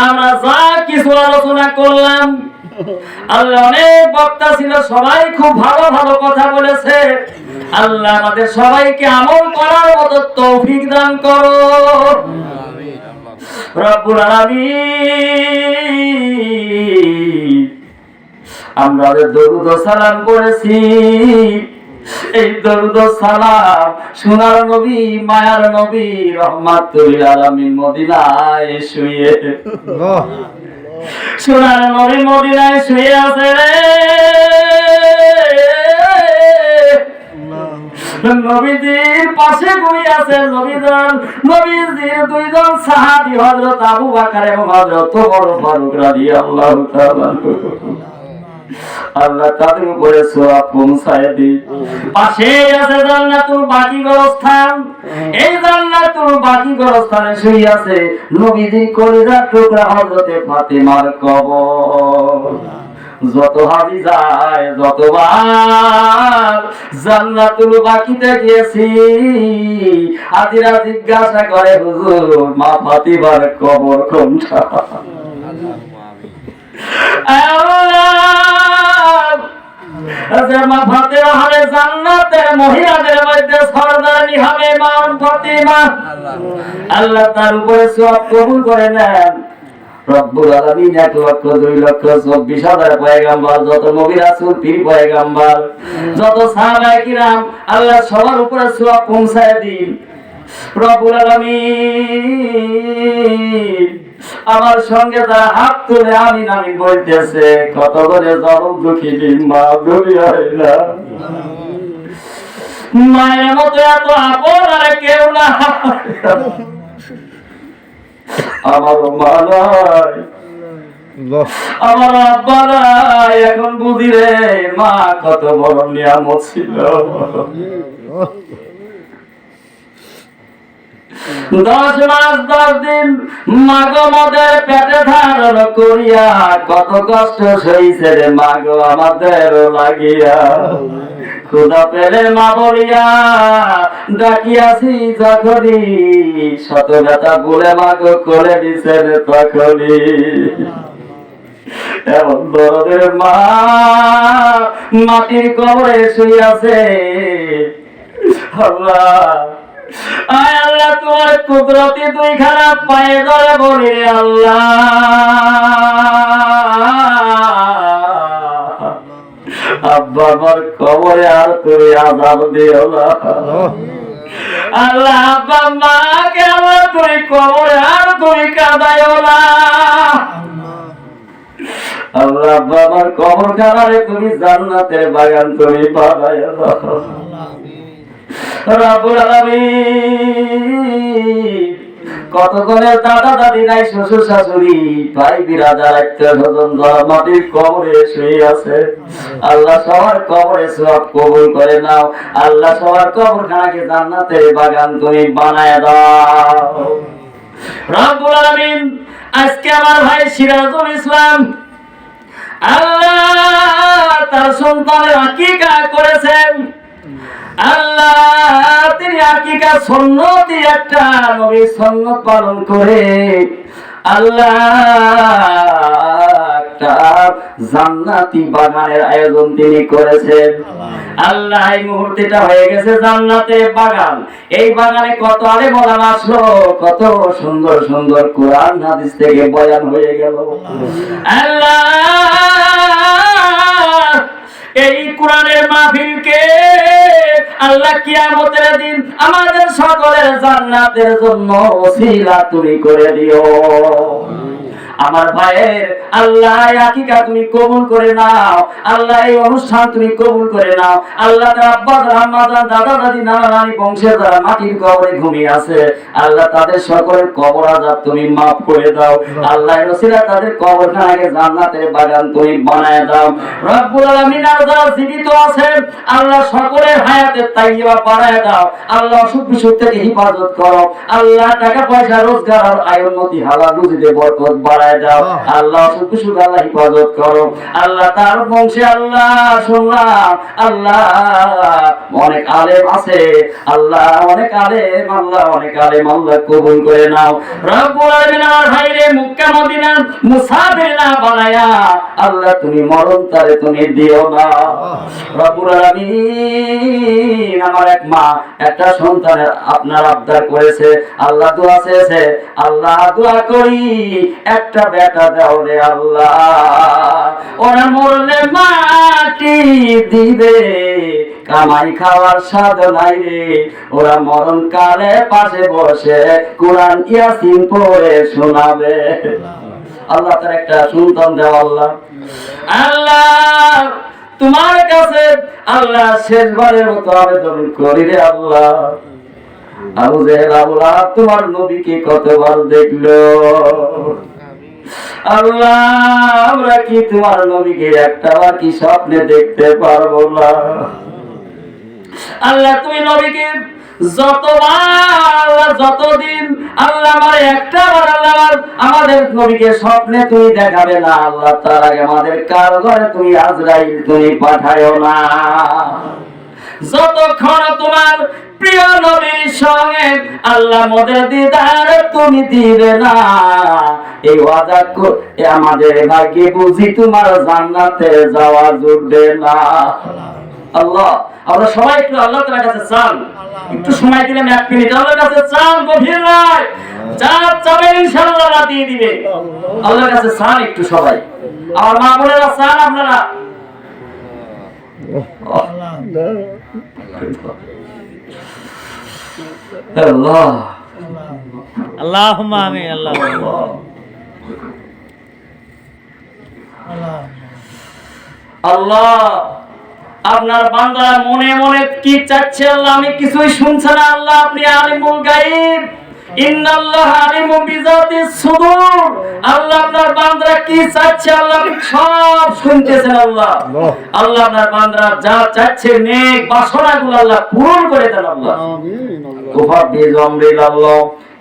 আমরা যা কিছু আলোচনা করলাম আল্লাহ অনেক বক্তা ছিল, সবাই খুব ভালো ভালো কথা বলেছে। আল্লাহ আমাদের সবাইকে আমল করার মতো তৌফিক দান করো রব্বুল আলামিন। আমরা যে দরুদ ও সালাম করেছি, এই দরুদ ও সালাম সোনার নবী, মায়ার নবী, রহমাতুল লিল আলামিন মদিনায় শুয়ে, সোনার নবী মদিনায় শুয়ে আছে রে। নবীজির পাশে ঘুমিয়ে আছে নবীজির দুইজন সাহাবী, হযরত আবু বকর এবং হযরত ওমর ফারুক রাদিয়াল্লাহু তাআলা। আল্লাহ তাদের উপরে সওয়াব পৌঁছায় দিন। পাশে আছে জান্নাতুল বাকি গোরস্থান, এই জান্নাতুল বাকি গোরস্থানে শুয়ে আছে নবীজির কলিজার টুকরা হযরতে ফাতেমার কবর। যত হাজি যায়, যতবার জান্নাতুল বাকিতে গিয়েছি, হাজিরা জিজ্ঞাসা করে হুজুর মা ফাতিমার কবর কোনটা? মা ফাতিমা হবে জান্নাতের মহিলাদের মধ্যে সরদারনি হবে মা ফাতিমা। আল্লাহ তার উপরে সওয়াব কবুল করে নেন রব্বুল আলামিন। 1,02,24,000 পয়গাম্বর, যত নবী রাসূল পীর পয়গাম্বর, যত সাহাবায়ে কিরাম, আল্লাহ সবার উপরে সওয়াব পৌঁছায় দিন রব্বুল আলামিন। আমার সঙ্গে যারা হাত তুলে আমিন আমিন বলতেছে, কত করে জনম দুঃখিনী মা দুনিয়ায় না, মায়ের মতো এত আপন আর কেউ না। আমার মা নাই, আমার আব্বা নাই, এখন বুঝি রে মা কত বড় নিয়ামত ছিল। 10 মাস 10 দিন মাগো মদের পেটে ধারণ করিয়া, কত কষ্ট সইছে রে মাগো আমাদের লাগিয়া। খোদা পেলে মা বলিয়া ডাকিয়াছি যখনই, শত ব্যথা বলে মাগো করে দিছে রে তখনই। এমন দরদের মা মাটির কবরে শুইয়াছে। আল্লাহ, আয় আল্লাহ তোমার কুদরতি দুইখানা পায়ে ধরে বলি রে আল্লাহ, আব্বা আমার কবরে আর তুমি আযাব দিও না আল্লাহ। আব্বা মাকে আল্লাহ তুমি কবরে আর তুমি কাঁদাইও না আল্লাহ। আব্বা আমার কবর খানারে তুমি জান্নাতের বাগান তুমি বানাইও না রব্বুল আলামিন। কতজনের দাদা দাদি নাই, শ্বশুর শাশুড়ি, ভাই বিরাদার, আত্মীয়-স্বজন যারা মাটির কবরে শুয়ে আছে, আল্লাহ সবার কবরে সওয়াব কবুল করে নাও। আল্লাহ সবার কবরখানাকে জান্নাতের বাগান তুমি বানায় দাও রব্বুল আলামিন। আজকে আমার ভাই সিরাজুল ইসলাম আল্লাহ তার সন্তানের আকীকা করেছেন। আল্লাহ তিনি আকীকা সুন্নতি একটা নবী সুন্নত পালন করে আল্লাহ একটা জান্নাতি বাগানের আয়োজন তিনি করেছেন। আল্লাহ এই মুহূর্তটা হয়ে গেছে জান্নাতের বাগান। এই বাগানে কত আলেম ওলামা আসলো, কত সুন্দর সুন্দর কোরআন হাদিস থেকে বয়ান হয়ে গেল। আল্লাহ এই কোরআনের মাহফিলকে আল্লাহ কিয়ামতের দিন আমাদের সকলের জান্নাতের জন্য ওসিলা তুমি করে দিও। আমার ভাইয়ের আল্লাহ আকীকা তুমি কবুল করে নাও। আল্লাহ এই অনুষ্ঠান তুমি কবুল করে নাও। আল্লাহ তার আব্বা আম্মা দাদা দাদি নানা নানি বংশের যারা মাটির কবরে ঘুমিয়ে আছে, আল্লাহ তাদের সকলের কবর আযাব তুমি মাফ করে দাও। আল্লাহ ওসিলা তাদের কবরখানাকে জান্নাতের বাগান তুমি বানায় দাও রব্বুল আলামিন। আর যারা জীবিত আছেন আল্লাহ সকলের হায়াতের তাইয়্যিবা বাড়ায় দাও। আল্লাহ অসুখ বিসুখ থেকে হেফাজত করো। আল্লাহ টাকা পয়সা রোজগার আর আয় উন্নতি হালাল রুজিতে বরকত বাড়ায় বাড়ায় দাও আল্লাহ, সুখ সুখ আল্লাহ হিফাজত করো আল্লাহ। তার বংশে আল্লাহ শুনলাম আল্লাহ অনেক আলেম আছে আল্লাহ, অনেক আলেম আল্লাহ, অনেক আলেম আল্লাহ কবুল করে নাও রব্বুল আলামিন। আমার ভাইরে মক্কা মদিনার মুসাফির না বানায়া আল্লাহ তুমি মরণ তারে তুমি দিও না রব্বুল আলামিন। আমার এক মা একটা সন্তানের আপনার আবদার করেছে আল্লাহ, দোয়া চেয়েছে আল্লাহ, দোয়া করি একটা বেটা দাও রে আল্লাহ, ওরা মরলে মাটি দিবে কামাই খাওয়ার স্বাদ নাই রে, ওরা মরণ কালে পাশে বসে কোরআন ইয়াসিন পড়ে শোনাবে আল্লাহ, তার একটা সন্তান দাও আল্লাহ। আল্লাহ তোমার কাছে আল্লাহ শেষবারের মতো আবেদন করি রে আল্লাহ। আবু জেহেল আবু লাহাব তোমার নবীকে কতবার দেখলো আল্লাহ, আমরা কি তোমার নবীকে একটাবার কি স্বপ্নে দেখতে পারবো না আল্লাহ? তুমি নবীকে যতবার যতদিন আল্লাহ আমার একটা বার আল্লাহ আমাদের নবীকে স্বপ্নে তুমি দেখাবে না আল্লাহ, তার আগে আমাদের কার ঘরে তুমি আজরাইল তুমি পাঠায়ো না। যতক্ষণ তোমার প্রিয় নবীর সঙ্গে আল্লাহ মোদের দিদার তুমি দিবে না, এই ওয়াদা আমাদের ভাগ্যে বুঝি তোমার জান্নাতে যাওয়া জুটবে না আল্লাহ। আমরা সবাই একটু আল্লাহ তাআলার কাছে চান, একটু সময় দিলেন 1 মিনিট আল্লাহর কাছে চান, গভীর রাত যা চাবেন ইনশাআল্লাহ আল্লাহ দিয়ে দিবে। আল্লাহর কাছে চান একটু সবাই, আমার মা বোনেরা চান আপনারা আল্লাহ আল্লাহুম্মা আমিন আল্লাহ। আল্লাহ আপনার বান্দারা মনে মনে কি চাচ্ছে আল্লাহ আমি কিছুই শুনছি না আল্লাহ, আপনি আলিমুল গায়ব, ইন্নাল্লাহ আলিমুম বিযাতিস সুদূর। আল্লাহ আপনার বান্দারা কি চাচ্ছে আল্লাহ আপনি সব শুনতেছেন আল্লাহ। আল্লাহ আপনার বান্দারা যা চাচ্ছে নেক বাসনাগুলো আল্লাহ পূরণ করে দেন আল্লাহ। আমিন কুফা বিজমরিল আল্লাহ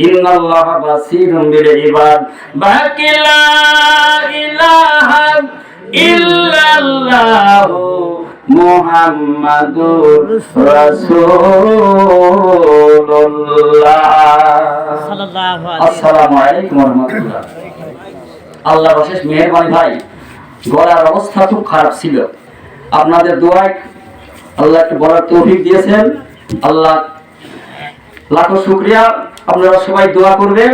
ইন্নাল্লাহা বাসীরুম বিল ইবাদ বাকি লা ইলাহা ইল্লাল্লাহু মুহাম্মাদুর রাসূলুল্লাহ সাল্লাল্লাহু আলাইহি। আসসালামু আলাইকুম ওয়া রাহমাতুল্লাহ। আল্লাহর অশেষ মেহেরবানি ভাই, গলার অবস্থা খুব খারাপ ছিল, আপনাদের দোয়ায় আল্লাহ একটু বলার তৌফিক দিয়েছেন, আল্লাহ লাখো শুকরিয়া। আপনারা সবাই দোয়া করবেন।